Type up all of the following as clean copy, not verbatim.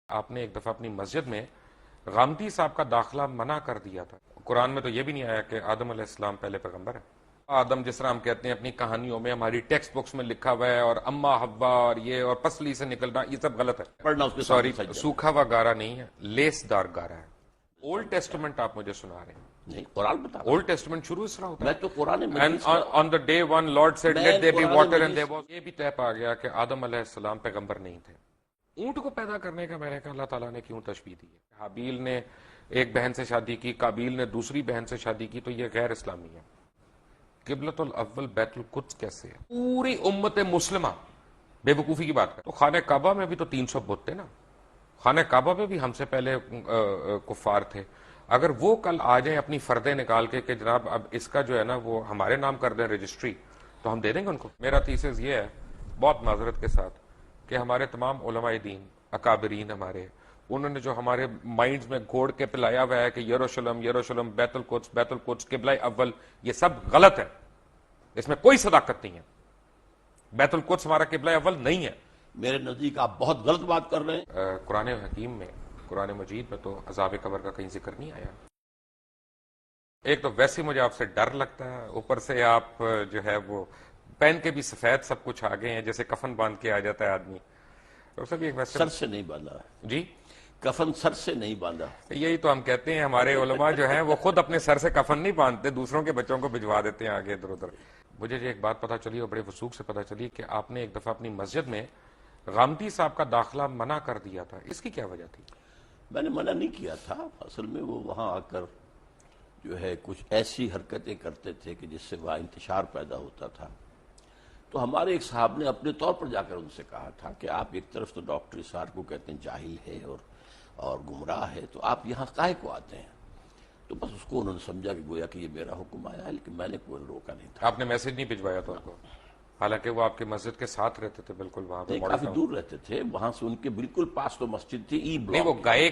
آپ نے ایک دفعہ اپنی مسجد میں غامدی صاحب کا داخلہ منع کر دیا تھا. قرآن میں تو یہ بھی نہیں آیا کہ آدم علیہ السلام پہلے پیغمبر ہے. آدم جس طرح ہم کہتے ہیں اپنی کہانیوں میں ہماری ٹیکسٹ بکس میں لکھا ہوا ہے، اور اما حوا اور یہ اور پسلی سے نکلنا، یہ سب غلط ہے. پڑھنا اس کے سوری، سامنے سجدہ سوکھا ہوا گارا نہیں ہے، لیس دار گارا ہے. اولڈ ٹیسٹمنٹ آپ مجھے سنا رہے ہیں. نہیں، قرآن بتا رہا اولڈ ٹیسٹمنٹ شروع اس طرح ہوتا میں ہے. تو قرآن And مجید کا on the day one Lord said میں let there be Quran water and Majeed there was. یہ بھی طے پا گیا کہ آدم علیہ السلام پیغمبر نہیں تھے. اونٹ کو پیدا کرنے کا میں نے کہا اللہ تعالیٰ نے کیوں تشبیہ دی ہے؟ حابیل نے ایک بہن سے شادی کی، قابیل نے دوسری بہن سے شادی کی، تو یہ غیر اسلامی ہے. قبلۃ الاول بیت القدس کیسے ہے؟ پوری امت مسلمہ بے وقوفی کی بات ہے. تو خانہ کعبہ میں بھی تو 300 بت تھے نا. خانہ کعبہ میں بھی ہم سے پہلے کفار تھے. اگر وہ کل آ جائیں اپنی فردیں نکال کے کہ جناب اب اس کا جو ہے نا وہ ہمارے نام کر دیں رجسٹری، تو ہم دے دیں گے ان کو. میرا تھیسس یہ ہے بہت معذرت کے ساتھ کہ ہمارے تمام علماء دین اکابرین ہمارے، انہوں نے جو ہمارے مائنڈز میں گھوڑ کے پلایا ہوا ہے کہ یروشلم یروشلم بیت القدس قبلہ اول، یہ سب غلط ہے. اس میں کوئی صداقت نہیں ہے. بیت القدس ہمارا قبلہ اول نہیں ہے. میرے نزدیک آپ بہت غلط بات کر رہے ہیں. قرآن حکیم میں، قرآن مجید میں تو عذاب قبر کا کہیں ذکر نہیں آیا. ایک تو ویسے مجھے آپ سے ڈر لگتا ہے، اوپر سے آپ جو ہے وہ پہن کے بھی سفید سب کچھ آگے ہیں، جیسے کفن باندھ کے آ جاتا ہے آدمی. سر سے نہیں باندھا جی، کفن سر سے نہیں باندھا. یہی تو ہم کہتے ہیں ہمارے علماء جو ہیں وہ خود اپنے سر سے کفن نہیں باندھتے، دوسروں کے بچوں کو بھجوا دیتے ہیں آگے ادھر ادھر. مجھے ایک بات پتا چلی اور بڑے وثوق سے پتا چلی کہ آپ نے ایک دفعہ اپنی مسجد میں غامدی صاحب کا داخلہ منع کر دیا تھا. اس کی کیا وجہ تھی؟ میں نے منع نہیں کیا تھا. اصل میں وہ وہاں آ کر جو ہے کچھ ایسی حرکتیں کرتے تھے کہ جس سے وہاں انتشار پیدا ہوتا تھا. تو ہمارے ایک صاحب نے اپنے طور پر جا کر ان سے کہا تھا کہ آپ ایک طرف تو ڈاکٹر اسار کو کہتے ہیں جاہل ہے اور گمراہ ہے، تو آپ یہاں کاہے کو آتے ہیں؟ تو بس اس کو انہوں نے سمجھا کہ گویا کہ یہ میرا حکم آیا ہے، لیکن میں نے کوئی روکا نہیں تھا. آپ نے میسج نہیں بھجوایا تھا ان کو؟ حالانکہ وہ آپ کے مسجد کے ساتھ رہتے تھے بالکل وہاں پہ. کافی دور رہتے تھے، وہاں سے ان کے بالکل پاس تو مسجد تھی ای بلاک. نہیں، وہ گائے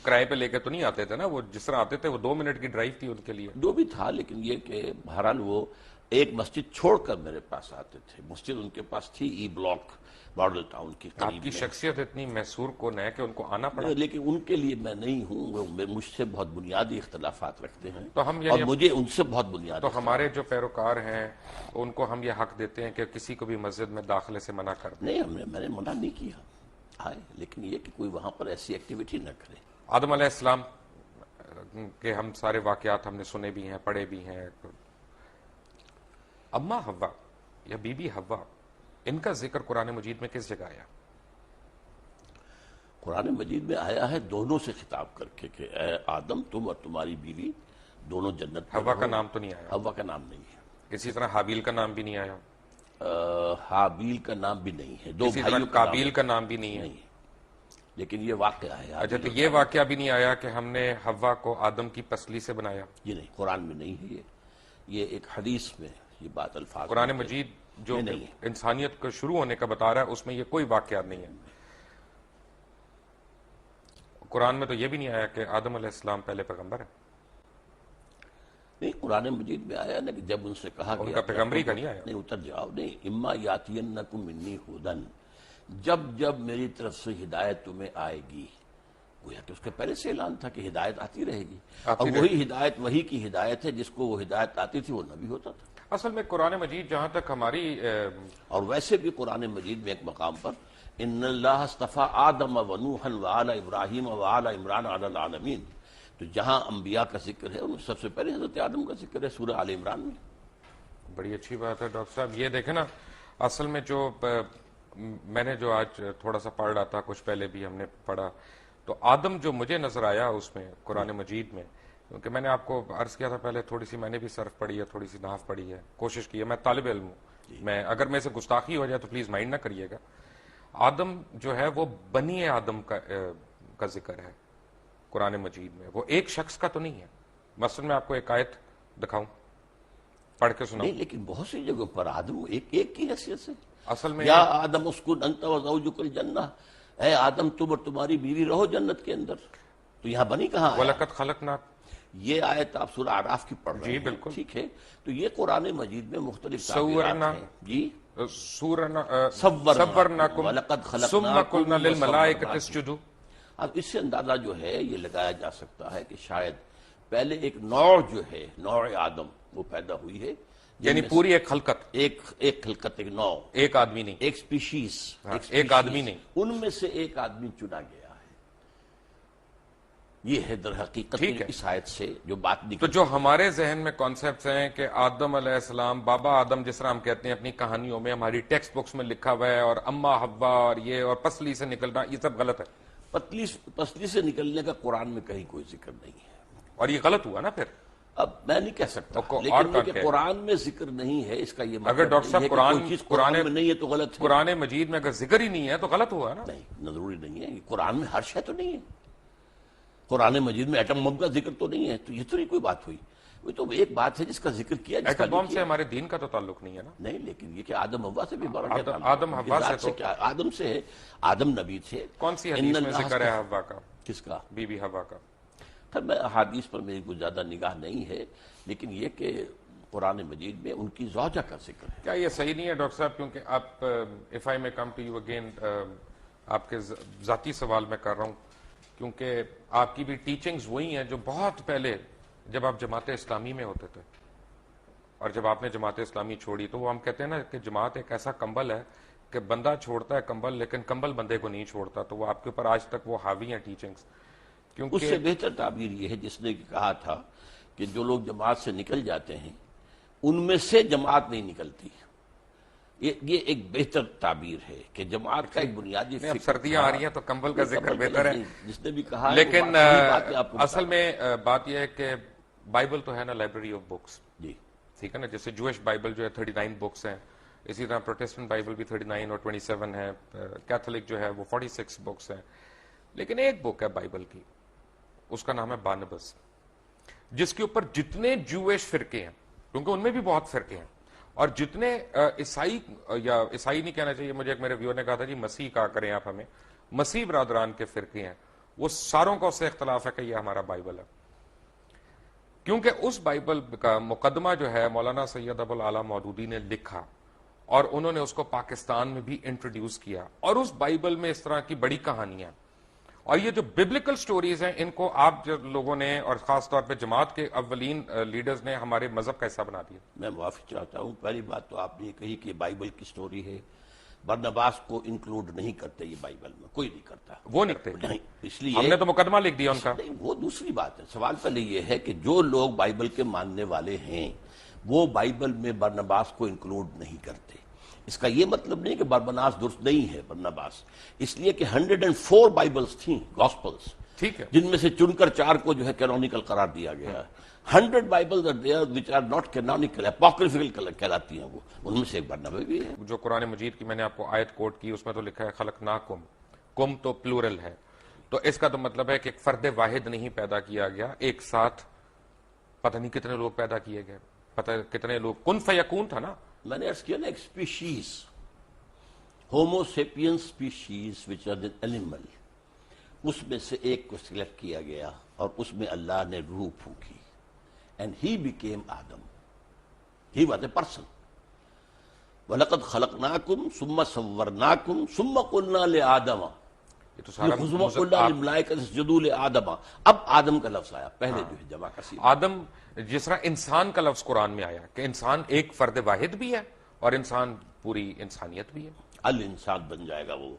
کرائے پہ لے کے تو نہیں آتے تھے نا، وہ جس طرح آتے تھے وہ 2 منٹ کی ڈرائیو تھی ان کے لیے. جو بھی تھا، لیکن یہ کہ بہرحال وہ ایک مسجد چھوڑ کر میرے پاس آتے تھے. مسجد ان کے پاس تھی ای بلاک ماڈل ٹاؤن کی آپ قریب کی میں. شخصیت اتنی محصور کون ہے کہ ان کو آنا پڑا. لیکن ان کے لیے میں نہیں ہوں، وہ مجھ سے بہت بنیادی اختلافات رکھتے ہیں تو ہم اور مجھے ان سے بہت بنیادی. تو ہمارے جو پیروکار ہیں ان کو ہم یہ حق دیتے ہیں کہ کسی کو بھی مسجد میں داخلے سے منع کر دیں. نہیں، میں نے منع نہیں کیا آئے، لیکن یہ کہ کوئی وہاں پر ایسی ایکٹیویٹی نہ کرے. آدم علیہ السلام کے ہم سارے واقعات ہم نے سنے بھی ہیں، پڑھے بھی ہیں. اما حوا یا بی بی حوا، ان کا ذکر قرآن مجید میں کس جگہ آیا؟ قرآن مجید میں آیا ہے دونوں سے خطاب کر کے کہ اے آدم تم اور تمہاری بیوی دونوں جنت میں حوا رہو. کا نام تو نہیں آیا. حوا کا نام نہیں ہے. اسی طرح حابیل کا نام بھی نہیں آیا. حابیل کا نام بھی نہیں ہے. دو اسی طرح بھائیوں قابیل کا نام بھی نہیں ہے. لیکن یہ واقعہ ہے. اچھا، تو یہ واقعہ بھی نہیں آیا کہ ہم نے حوا کو آدم کی پسلی سے بنایا؟ یہ نہیں، قرآن میں نہیں ہے. یہ ایک حدیث میں یہ بات الفاظ قرآن مجید جو انسانیت کو شروع ہونے کا بتا رہا ہے اس میں یہ کوئی واقعات نہیں ہے. قرآن میں تو یہ بھی نہیں آیا کہ آدم علیہ السلام پہلے پیغمبر ہے. نہیں، قرآن مجید میں آیا نا کہ جب ان سے کہا ان کا پیغمبری کا نہیں آیا. نہیں، اتر جاؤ. نہیں، اما یاتینکم منی ھدی، جب جب میری طرف سے ہدایت تمہیں آئے گی. گویا کہ اس کے پہلے سے اعلان تھا کہ ہدایت آتی رہے گی، اور وہی ہدایت وہی کی ہدایت ہے جس کو وہ ہدایت آتی تھی وہ نبی ہوتا تھا. اصل میں قرآن مجید جہاں تک ہماری اور ویسے بھی قرآن مجید میں ایک مقام پر ان اللہ اصطفیٰ آدم و نوحا وآل ابراہیم وآل عمران علی العالمین، تو جہاں انبیاء کا ذکر ہے ان میں سب سے پہلے حضرت آدم کا ذکر ہے سورہ آل عمران میں. بڑی اچھی بات ہے ڈاکٹر صاحب. یہ دیکھیں نا، اصل میں جو میں نے جو آج تھوڑا سا پڑھ رہا تھا، کچھ پہلے بھی ہم نے پڑھا، تو آدم جو مجھے نظر آیا اس میں قرآن مجید میں، کیونکہ میں نے آپ کو عرض کیا تھا پہلے تھوڑی سی میں نے بھی صرف پڑھی ہے، تھوڑی سی نحو پڑھی ہے، کوشش کی ہے. میں طالب علم ہوں، میں اگر میں سے گستاخی ہو جائے تو پلیز مائنڈ نہ کریے گا. آدم جو ہے وہ بنی آدم کا ذکر ہے قرآن مجید میں، وہ ایک شخص کا تو نہیں ہے. مثلا میں آپ کو ایک آیت دکھاؤں، پڑھ کے سناؤں. نہیں، لیکن بہت سی جگہوں پر آدم ایک کی حیثیت سے. اصل میں یا آدم اسکن انت وزوجک الجنہ، اے آدم تم اور تمہاری بیوی رہو جنت کے اندر. تو یہاں بنی کہاں آیا؟ وَلَقَدْ خَلَقْنَاكُمْ، یہ آیت آپ سورہ اعراف کی پڑھ رہے ہیں. جی بالکل، ٹھیک ہے. تو یہ قرآن مجید میں مختلف تعبیرات ہیں. جی، صورناکم وَلَقَدْ ثم قلنا للملائکۃ اسجدوا. اب اس سے اندازہ جو ہے یہ لگایا جا سکتا ہے کہ شاید پہلے ایک نوع جو ہے نوع آدم وہ پیدا ہوئی ہے، یعنی پوری ایک خلقت، ایک خلقت، ایک نوع، ایک آدمی نہیں، ایک سپیشیز، ایک آدمی نہیں، ان میں سے ایک آدمی چنا گیا ہے۔ یہ ہے در حقیقت اس آیت سے جو بات نکلی۔ تو جو ہمارے ذہن میں کانسیپٹس ہیں کہ آدم علیہ السلام، بابا آدم جس طرح ہم کہتے ہیں اپنی کہانیوں میں، ہماری ٹیکسٹ بکس میں لکھا ہوا ہے، اور اما حوا اور یہ اور پسلی سے نکلنا، یہ سب غلط ہے۔ پسلی سے نکلنے کا قرآن میں کہیں کوئی ذکر نہیں ہے، اور یہ غلط ہوا نا پھر۔ اب میں نہیں کہہ سکتا، اور لیکن یہ کہ قرآن میں ذکر نہیں ہے اس کا یہ مطلب اگر ڈاکٹر صاحب کوئی چیز قرآن میں نہیں ہے تو غلط ہے۔ قرآن مجید میں اگر ذکر ہی نہیں ہے تو غلط ہوا نا۔ نہیں، ضروری نہیں ہے، قرآن میں ہر شے تو نہیں ہے، قرآن مجید میں ایٹم بم کا ذکر تو نہیں ہے، تو یہ تو نہیں کوئی بات ہوئی۔ وہ تو ایک بات ہے جس کا ذکر کیا، جس کا ایٹم بم سے ہمارے دین کا تو تعلق نہیں ہے نا۔ نہیں، لیکن یہ کہ آدم حوا سے بھی بڑا آدم حوا سے تو کیا، آدم سے ہے، آدم نبی تھے۔ کون سی حدیث میں ذکر ہے حوا کا؟ کس کا؟ بی بی حوا کا۔ خیر میں احادیث پر میری کوئی زیادہ نگاہ نہیں ہے، لیکن یہ کہ قرآن مجید میں ان کی زوجہ کا ذکر ہے۔ کیا یہ صحیح نہیں ہے ڈاکٹر صاحب؟ کیونکہ آپ اف آئی میں کم ٹو یو اگین، آپ کے ذاتی سوال میں کر رہا ہوں، کیونکہ آپ کی بھی ٹیچنگز وہی ہیں جو بہت پہلے جب آپ جماعت اسلامی میں ہوتے تھے، اور جب آپ نے جماعت اسلامی چھوڑی تو وہ ہم کہتے ہیں نا کہ جماعت ایک ایسا کمبل ہے کہ بندہ چھوڑتا ہے کمبل، لیکن کمبل بندے کو نہیں چھوڑتا، تو وہ آپ کے اوپر آج تک وہ حاوی ہیں ٹیچنگز۔ اس سے بہتر تعبیر یہ ہے جس نے کہا تھا کہ جو لوگ جماعت سے نکل جاتے ہیں ان میں سے جماعت نہیں نکلتی، یہ ایک بہتر تعبیر ہے کہ جماعت کا ایک بنیادی اب سردیاں آ رہی ہیں تو کمبل کا ذکر بہتر ہے، جس نے بھی کہا، لیکن اصل میں بات یہ ہے کہ بائبل تو ہے نا لائبریری آف بکس، جی ٹھیک ہے نا، جیسے جوش بائبل جو ہے 39 بکس ہیں، اسی طرح پروٹسٹنٹ بائبل بھی 39 اور 27 ہے، کیتھولک جو ہے وہ 46 بکس ہیں، لیکن ایک بک ہے بائبل کی، اس کا نام ہے بارنبس، جس کے اوپر جتنے جوش فرقے ہیں، کیونکہ ان میں بھی بہت فرقے ہیں، اور جتنے عیسائی، یا عیسائی نہیں کہنا چاہیے مجھے، ایک میرے ویور نے کہا تھا جی مسیح کہا کریں آپ ہمیں، مسیح برادران کے فرقے ہیں، وہ ساروں کا اس سے اختلاف ہے کہ یہ ہمارا بائبل ہے، کیونکہ اس بائبل کا مقدمہ جو ہے مولانا سید ابو العلا مودودی نے لکھا، اور انہوں نے اس کو پاکستان میں بھی انٹروڈیوس کیا، اور اس بائبل میں اس طرح کی بڑی کہانیاں، اور یہ جو ببلیکل سٹوریز ہیں ان کو آپ جو لوگوں نے، اور خاص طور پہ جماعت کے اولین لیڈرز نے ہمارے مذہب کا حصہ بنا دیا۔ میں معافی چاہتا ہوں، پہلی بات تو آپ نے کہی کہ بائبل کی سٹوری ہے، برنباس کو انکلوڈ نہیں کرتے یہ بائبل میں، کوئی نہیں کرتا، وہ نہیں، نہیں، اس لیے ہم نے تو مقدمہ لکھ دیا ان کا۔ نہیں، وہ دوسری بات ہے۔ سوال پہلے یہ ہے کہ جو لوگ بائبل کے ماننے والے ہیں وہ بائبل میں برنباس کو انکلوڈ نہیں کرتے، اس کا یہ مطلب نہیں کہ برنباس درست نہیں ہے، برنباس اس لیے کہ 104 بائبلز تھیں، گاسپلز، ٹھیک ہے، جن میں سے چن کر 4 کو جو ہے کینونیکل قرار دیا گیا ہے۔ 100 bibles are there which are not canonical، apocryphal کہلاتی ہیں، وہ ان میں سے ایک برنبا بھی ہے۔ جو قرآن مجید کی میں نے آپ کو آیت کوٹ کی، اس میں تو لکھا ہے خلقناکم، کم تو پلورل ہے، تو اس کا تو مطلب ہے کہ ایک فرد واحد نہیں پیدا کیا گیا، ایک ساتھ پتہ نہیں کتنے لوگ پیدا کیے گئے، پتہ کتنے لوگ، کن فیکون تھا نا۔ میں نے عرض کیا نا ایک species, homo sapiens species which are an animal, اس میں سے ایک کو سلیکٹ کیا گیا اور اس میں اللہ نے روح پھونکی، and he became Adam, he was a person. وَلَقَدْ خَلَقْنَاكُمْ ثُمَّ صَوَّرْنَاكُمْ ثُمَّ قُلْنَا لِآدَمَ یہ تو سارا قُلْنَا لِلْمَلَائِكَةِ اسْجُدُوا لِآدَمَ، اب آدم کا لفظ آیا، پہلے جو ہے جمع کا صیغہ۔ آدم، جس طرح انسان کا لفظ قرآن میں آیا کہ انسان ایک فرد واحد بھی ہے اور انسان پوری انسانیت بھی ہے، الانسان بن جائے گا وہ،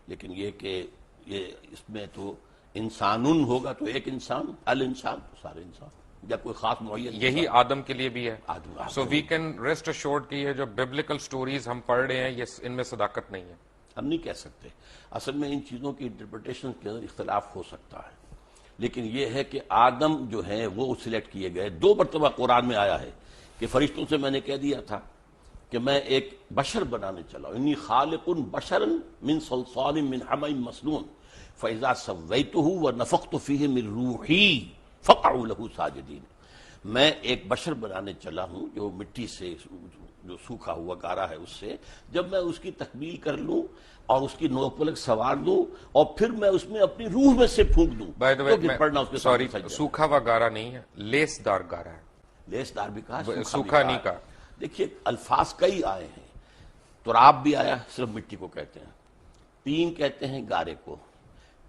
لیکن یہ کہ یہ اس میں تو انسانن ہوگا تو ایک انسان، الانسان تو سارے انسان، یا کوئی خاص معین، یہی آدم کے لیے بھی ہے۔ آدم سو وی کین ریسٹ ایشورڈ کہ یہ جو ببلیکل سٹوریز ہم پڑھ رہے ہیں یہ ان میں صداقت نہیں ہے۔ ہم نہیں کہہ سکتے، اصل میں ان چیزوں کی انٹرپریٹیشن کے اندر اختلاف ہو سکتا ہے، لیکن یہ ہے کہ آدم جو ہیں وہ سلیکٹ کیے گئے۔ 2 مرتبہ قرآن میں آیا ہے کہ فرشتوں سے میں نے کہہ دیا تھا کہ میں ایک بشر بنانے چلا ہوں، انی خالق بشرا من صلصال من حمأ مسنون فاذا سویتہ ونفخت فیہ من روحی فقعوا لہ ساجدین، میں ایک بشر بنانے چلا ہوں جو مٹی سے، جو سوکھا ہوا گارا ہے، اس سے جب میں اس کی تکمیل کر لوں اور اس کی نوک پلک سوار دوں اور پھر میں اس میں اپنی روح میں سے پھونک دوں تو پھر پڑھنا اس کے سامنے سجدہ۔ سوکھا ہوا گارا نہیں ہے، لیس دار گارا ہے، لیس دار بھی کہا، سوکھا نہیں کہا۔ دیکھیے الفاظ کئی آئے ہیں، تراب بھی آیا، صرف مٹی کو کہتے ہیں، تین کہتے ہیں گارے کو،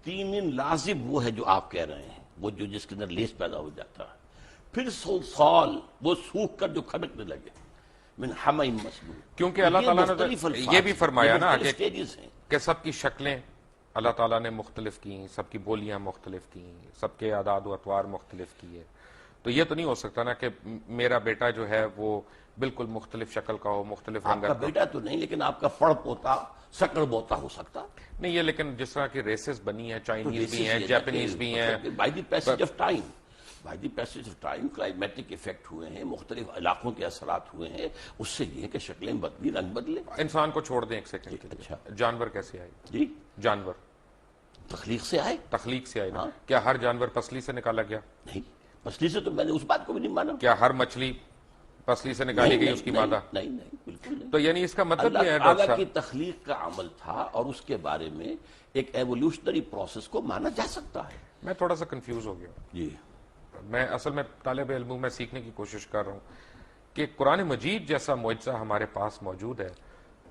تین لازم وہ ہے جو آپ کہہ رہے ہیں، وہ جو جس کے اندر لیس پیدا ہو جاتا ہے، پھر سال وہ سوکھ کر جو کھڑکنے لگے، من حمئ مسنون، کیونکہ اللہ تعالیٰ نے یہ بھی فرمایا نا کہ سٹیجز ہیں. سب کی شکلیں اللہ تعالیٰ نے مختلف کی، سب کی بولیاں مختلف کی، سب کے اعداد و اطوار مختلف کیے. تو یہ تو نہیں ہو سکتا نا کہ میرا بیٹا جو ہے وہ بالکل مختلف شکل کا ہو، مختلف آپ رنگت کا کا. بیٹا تو نہیں، لیکن آپ کا پڑ پوتا سکڑ بوتا ہو سکتا. نہیں یہ لیکن جس طرح کی ریسز بنی ہیں، چائنیز بھی ہیں، یہ جاپنیز بھی ہیں. By the passage of time, by the passage of time climatic effect ہوئے ہیں، مختلف علاقوں کے اثرات ہوئے ہیں، اس سے یہ ہے کہ شکلیں بدلی، رنگ بدلے. انسان کو چھوڑ دیں ایک سیکنڈ کے لیے. اچھا. جانور کیسے آئے؟ جی جانور تخلیق سے آئے. تخلیق سے آئے نا. ہاں. کیا ہر جانور پسلی سے نکالا گیا؟ نہیں، پسلی سے تو میں نے اس بات کو بھی نہیں مانا. کیا ہر مچھلی پسلی سے نکالی گئی اس کی مادہ؟ نہیں نہیں بالکل نہیں. تو یعنی اس کا مطلب اللہ یہ ہے ڈاکٹر تعالیٰ کی صاحب، تخلیق کا عمل تھا اور اس کے بارے میں ایک ایوولوشنری پروسیس کو مانا جا سکتا ہے. میں تھوڑا سا کنفیوز ہو گیا. جی میں اصل میں طالب علم ہوں، میں سیکھنے کی کوشش کر رہا ہوں کہ قرآن مجید جیسا معجزہ ہمارے پاس موجود ہے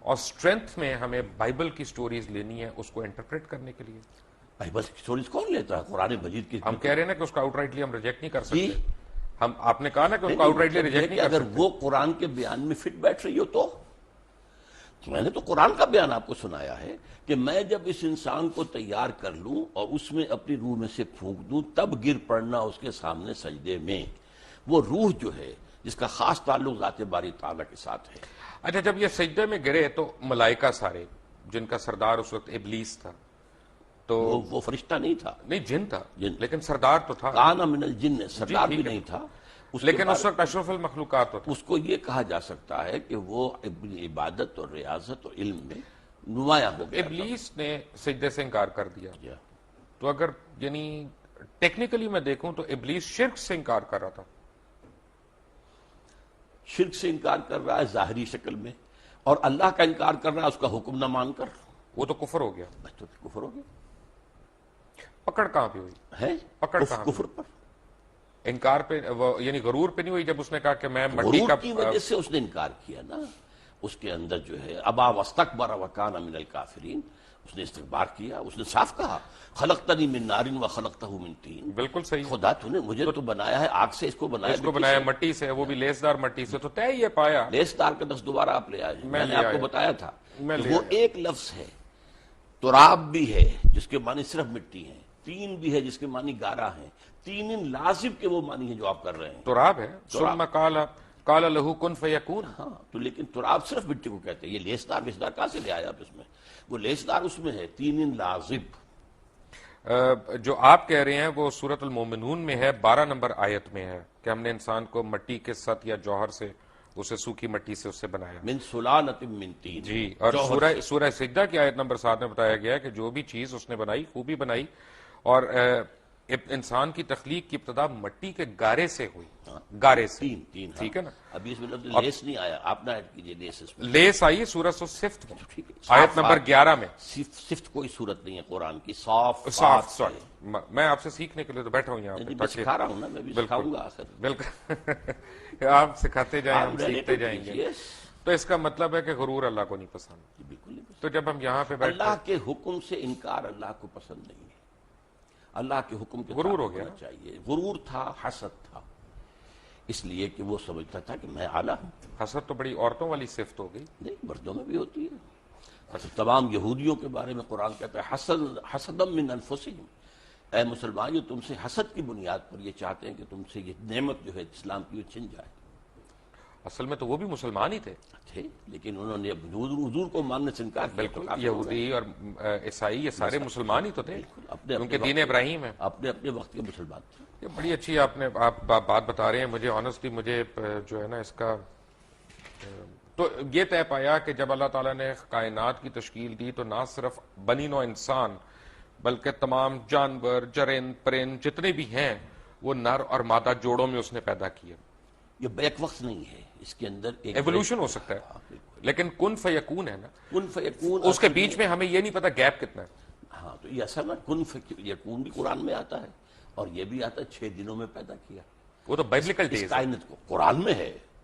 اور اسٹرینتھ میں ہمیں بائبل کی سٹوریز لینی ہے اس کو انٹرپریٹ کرنے کے لیے. بائبل کی سٹوریز کون لیتا ہے؟ قرآن مجید کی. ہم کہہ رہے ہیں نا کہ اس کو آؤٹ رائٹلی ہم ریجیکٹ نہیں کر جی. سکتے. آپ نے کہا نا کہ اس کو آؤٹ رائٹلی ریجیکٹ نہیں کر اگر سکتے. وہ قرآن کے بیان میں فٹ بیٹھ رہی ہو تو میں نے تو قرآن کا بیان آپ کو سنایا ہے کہ میں جب اس انسان کو تیار کر لوں اور اس میں اپنی روح میں سے پھونک دوں تب گر پڑنا اس کے سامنے سجدے میں. وہ روح جو ہے جس کا خاص تعلق ذات باری تعالیٰ کے ساتھ ہے. اچھا جب یہ سجدے میں گرے تو ملائکہ سارے، جن کا سردار اس وقت ابلیس تھا، تو وہ فرشتہ نہیں تھا، نہیں جن تھا، جن. لیکن سردار تو تھا. کان من الجن، سردار بھی ٹھیک ہے. نہیں تھا. اس کے لیکن بعد اس وقت اشرف المخلوقات تو تھا. اس کو یہ کہا جا سکتا ہے کہ وہ عبادت اور ریاضت اور علم میں نمایاں ہو گیا. ابلیس نے سجدے سے انکار کر دیا. جی. تو اگر یعنی ٹیکنیکلی میں دیکھوں تو ابلیس شرک سے انکار کر رہا تھا. شرک سے انکار کر رہا ہے ظاہری شکل میں، اور اللہ کا انکار کر رہا ہے اس کا حکم نہ مان کر. وہ تو کفر ہو گیا. بس تو کفر ہو گیا پکڑ کہاں پہ ہوئی؟ ہے. پکڑ کہاں پہ؟ کفر پر. انکار پہ یعنی غرور پہ نہیں ہوئی جب اس نے کہا کہ میں مٹی غرور کا کی وجہ سے اس نے انکار کیا نا. اس کے اندر جو ہے ابا واستکبر وکان من الکافرین، اس نے استکبار کیا. اس نے صاف کہا خلقتنی من نار و خلقتہ من طین. بالکل صحیح. خدا تو نے مجھے تو بنایا ہے آگ سے، اس کو بنایا اس کو بنایا مٹی سے، وہ بھی لیسدار مٹی سے. تو طے یہ پایا. لیس دار کا لفظ دوبارہ آپ لے آئے. میں نے لے آپ آیا. کو بتایا تھا میں کہ لے وہ آیا. ایک لفظ ہے. تراب بھی ہے جس کے معنی صرف مٹی ہیں، تین بھی ہے جس کے معنی گارا ہیں، تین لازم کے وہ معنی ہیں جو آپ کر رہے ہیں. تراب ہے. تراب. ثم قال له کن فیکون. ہاں تو لیکن تراب صرف مٹی کو کہتے ہیں. یہ لیسدار ویسدار کہاں سے لے آیا آپ اس میں؟ وہ لیسدار اس میں ہے تین لازم. جو آپ کہہ رہے ہیں وہ سورۃ المومنون میں ہے، 12 نمبر آیت میں ہے کہ ہم نے انسان کو مٹی کے ست یا جوہر سے، اسے سوکھی مٹی سے اس سے بنایا. من سلالۃ من طین. جی. اور سورہ سجدہ کی آیت نمبر 7 میں بتایا گیا ہے کہ جو بھی چیز اس نے بنائی خوبی بنائی، اور انسان کی تخلیق کی ابتدا مٹی کے گارے سے ہوئی. گارے سے. تین. ٹھیک ہے نا. ابھی اس میں لفظ لیس نہیں آیا، آپ نہ ایڈ کیجئے لیس اس میں. لیس آئی سورۃ الصفت میں، ٹھیک ہے. آیت نمبر 11 میں. صفت کوئی صورت نہیں ہے قرآن کی. صاف صاف. سوری میں آپ سے سیکھنے کے لیے تو بیٹھا ہوں یہاں پہ. میں سکھا رہا ہوں نا، میں بھی سکھاؤں گا آخر. بالکل. آپ سکھاتے جائیں، ہم سیکھتے جائیں گے. تو اس کا مطلب ہے کہ غرور اللہ کو نہیں پسند. بالکل نہیں پسند. تو جب ہم یہاں پہ بیٹھتے اللہ کے حکم سے انکار اللہ کو پسند نہیں ہے. اللہ کے حکم کے غرور ہو گیا ہونا چاہیے. غرور تھا، حسد تھا، اس لیے کہ وہ سمجھتا تھا کہ میں اعلیٰ ہوں. حسد تو بڑی عورتوں والی صفت ہو گئی. نہیں، مردوں میں بھی ہوتی ہے. اچھا، تمام یہودیوں کے بارے میں قرآن کہتا ہے حسدم من انفسہم. اے مسلمان، جو تم سے حسد کی بنیاد پر یہ چاہتے ہیں کہ تم سے یہ نعمت جو ہے اسلام کی وہ چھن جائے. اصل میں تو وہ بھی مسلمان ہی تھے، لیکن انہوں نے حضور کو ماننے سے انکار کیا. بالکل. یہودی اور عیسائی یہ سارے مسلمان ہی تو تھے، کیونکہ دین ابراہیم ہے. اپنے اپنے وقت کے مسلمان تھے. یہ بڑی اچھی آپ بات بتا رہے ہیں. مجھے آنیسٹلی مجھے جو ہے نا اس کا تو یہ طے پایا کہ جب اللہ تعالیٰ نے کائنات کی تشکیل دی تو نہ صرف بنی نوع انسان بلکہ تمام جانور، جرند، پرند جتنے بھی ہیں وہ نر اور مادہ جوڑوں میں اس نے پیدا کیے. یہ بیک وقت نہیں ہے، اس کے اندر ایک ایوولوشن ہو سکتا ہے، لیکن کن فیکون ہے نا. کن فیکون اس کے بیچ میں ہمیں یہ نہیں پتا گیپ کتنا ہے. ہاں تو یہ اصل میں کن فیکون بھی قرآن میں آتا ہے، اور یہ بھی آتا ہے 6 دنوں میں پیدا کیا. وہ تو بائبلیکل اس ڈیز. کائنات کو قرآن میں ہے.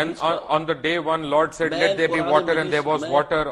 And on the day one, Lord said, "Let there be water," and there was water.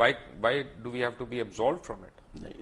why do we have to be absolved from it?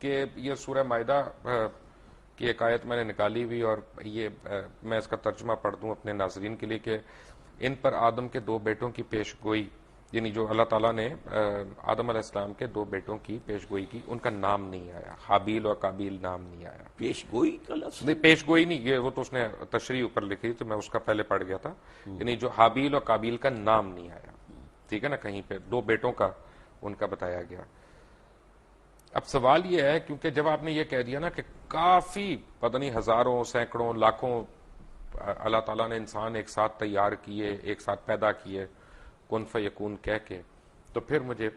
کہ یہ سورہ مائدہ کی ایک آیت میں نے نکالی ہوئی، اور یہ میں اس کا ترجمہ پڑھ دوں اپنے ناظرین کے لیے کہ ان پر آدم کے 2 بیٹوں کی پیش گوئی، یعنی جو اللہ تعالیٰ نے آدم علیہ السلام کے 2 بیٹوں کی پیش گوئی کی، ان کا نام نہیں آیا، حابیل اور قابیل نام نہیں آیا۔ پیش گوئی کا لفظ نہیں، پیش گوئی نہیں، یہ وہ تو اس نے تشریح اوپر لکھی تو میں اس کا پہلے پڑھ گیا تھا، یعنی جو حابیل اور قابیل کا نام نہیں آیا، ٹھیک ہے نا، کہیں پہ 2 بیٹوں کا ان کا بتایا گیا۔ اب سوال یہ ہے، کیونکہ جب آپ نے یہ کہہ دیا نا کہ کافی پتہ نہیں ہزاروں سینکڑوں لاکھوں اللہ تعالیٰ نے انسان ایک ساتھ تیار کیے، ایک ساتھ پیدا کیے کن فیکون کہہ کے، تو پھر مجھے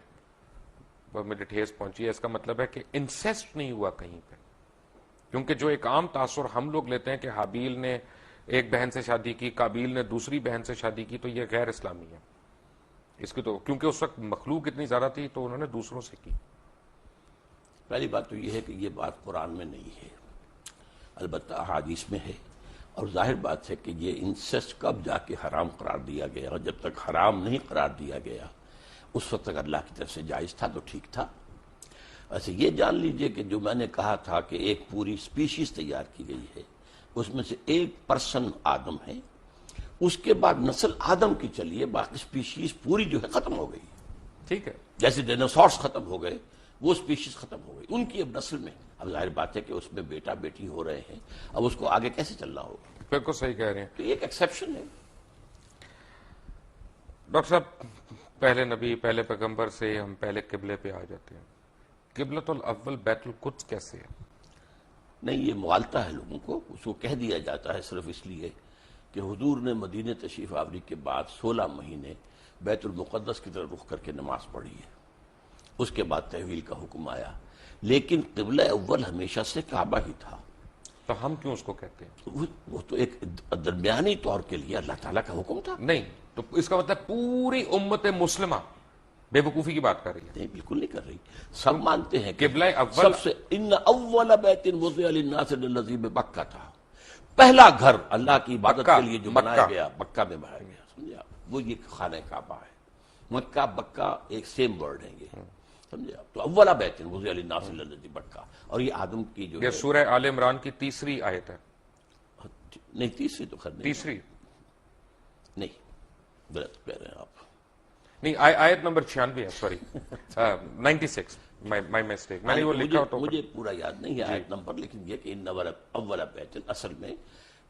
ٹھیس پہنچی ہے۔ اس کا مطلب ہے کہ انسیسٹ نہیں ہوا کہیں پہ، کیونکہ جو ایک عام تاثر ہم لوگ لیتے ہیں کہ حابیل نے ایک بہن سے شادی کی، قابیل نے دوسری بہن سے شادی کی، تو یہ غیر اسلامی ہے اس کی، تو کیونکہ اس وقت مخلوق اتنی زیادہ تھی تو انہوں نے دوسروں سے کی۔ پہلی بات تو یہ ہے کہ یہ بات قرآن میں نہیں ہے، البتہ احادیث میں ہے، اور ظاہر بات ہے کہ یہ انسیسٹ کب جا کے حرام قرار دیا گیا، اور جب تک حرام نہیں قرار دیا گیا اس وقت تک اللہ کی طرف سے جائز تھا تو ٹھیک تھا۔ ایسے یہ جان لیجئے کہ جو میں نے کہا تھا کہ ایک پوری سپیشیز تیار کی گئی ہے، اس میں سے ایک پرسن آدم ہے، اس کے بعد نسل آدم کی چلیے، باقی سپیشیز پوری جو ہے ختم ہو گئی، ٹھیک ہے، جیسے ڈینوسارس ختم ہو گئے وہ سپیشیز ختم ہو گئی، ان کی اب نسل میں اب ظاہر بات ہے کہ اس میں بیٹا بیٹی ہو رہے ہیں، اب اس کو آگے کیسے چلنا ہوگا، بالکل صحیح کہہ رہے ہیں تو یہ ایک ایکسیپشن ہے۔ ڈاکٹر صاحب۔ پہلے نبی، پہلے پیغمبر سے ہم پہلے قبلے پہ آ جاتے ہیں، قبلۃ الاول بیت القدس کیسے ہے؟ نہیں، یہ مغالطہ ہے لوگوں کو، اس کو کہہ دیا جاتا ہے صرف اس لیے کہ حضور نے مدینہ تشریف آوری کے بعد 16 مہینے بیت المقدس کی طرف رخ کر کے نماز پڑھی ہے، اس کے بعد تحویل کا حکم آیا، لیکن قبلہ اول ہمیشہ سے کعبہ ہی تھا۔ تو ہم کیوں اس کو کہتے ہیں؟ وہ تو ایک درمیانی طور کے لیے اللہ تعالیٰ کا حکم تھا۔ نہیں، تو اس کا مطلب پوری امت مسلمہ بے وقوفی کی بات کر رہی ہے؟ نہیں، بالکل نہیں کر رہی، سب مانتے ہیں کہ قبلہ اول سب سے ان اول بیت وضع للناس الذی ببکہ تھا، پہلا گھر اللہ کی عبادت کے لیے جو بنایا گیا مکہ میں بنایا گیا، سمجھے آپ، وہ یہ خانہ کعبہ ہے۔ مکہ بکہ ایک سیم ورڈ ہیں یہ، سمجھے آپ، تو اولا بیت وضع للناس الذی ببکہ، اور یہ آدم کی جو یہ سورہ آل عمران کی 3ری آیت ہے۔ نہیں، تیسری تو خیر نہیں، تیسری نہیں، غلط کہہ رہے ہیں آپ، نہیں، آیت نمبر 96 ہے، سوری 96، مائی مسٹیک، میں نے وہ لکھا تو مجھے پورا یاد نہیں ہے آیت نمبر، لیکن یہ کہ ان اولا بیت، اصل میں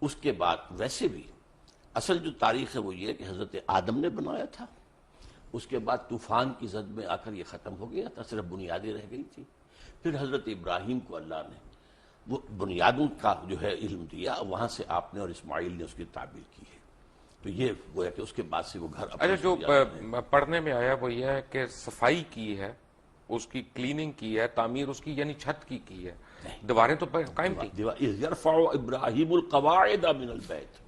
اس کے بعد ویسے بھی اصل جو تاریخ ہے وہ یہ کہ حضرت آدم نے بنایا تھا، اس کے بعد طوفان کی زد میں آ کر یہ ختم ہو گیا تھا، صرف بنیادیں رہ گئی تھی، پھر حضرت ابراہیم کو اللہ نے وہ بنیادوں کا جو ہے علم دیا، وہاں سے آپ نے اور اسماعیل نے اس کی تعبیر کی ہے، تو یہ گویا کہ اس کے بعد سے وہ گھر اچھا، جو پڑھنے میں آیا وہ یہ ہے کہ صفائی کی ہے، اس کی کلیننگ کی ہے، تعمیر اس کی یعنی چھت کی ہے، دیواریں تو قائم تھی۔ یرفع ابراہیم القواعد من البیت،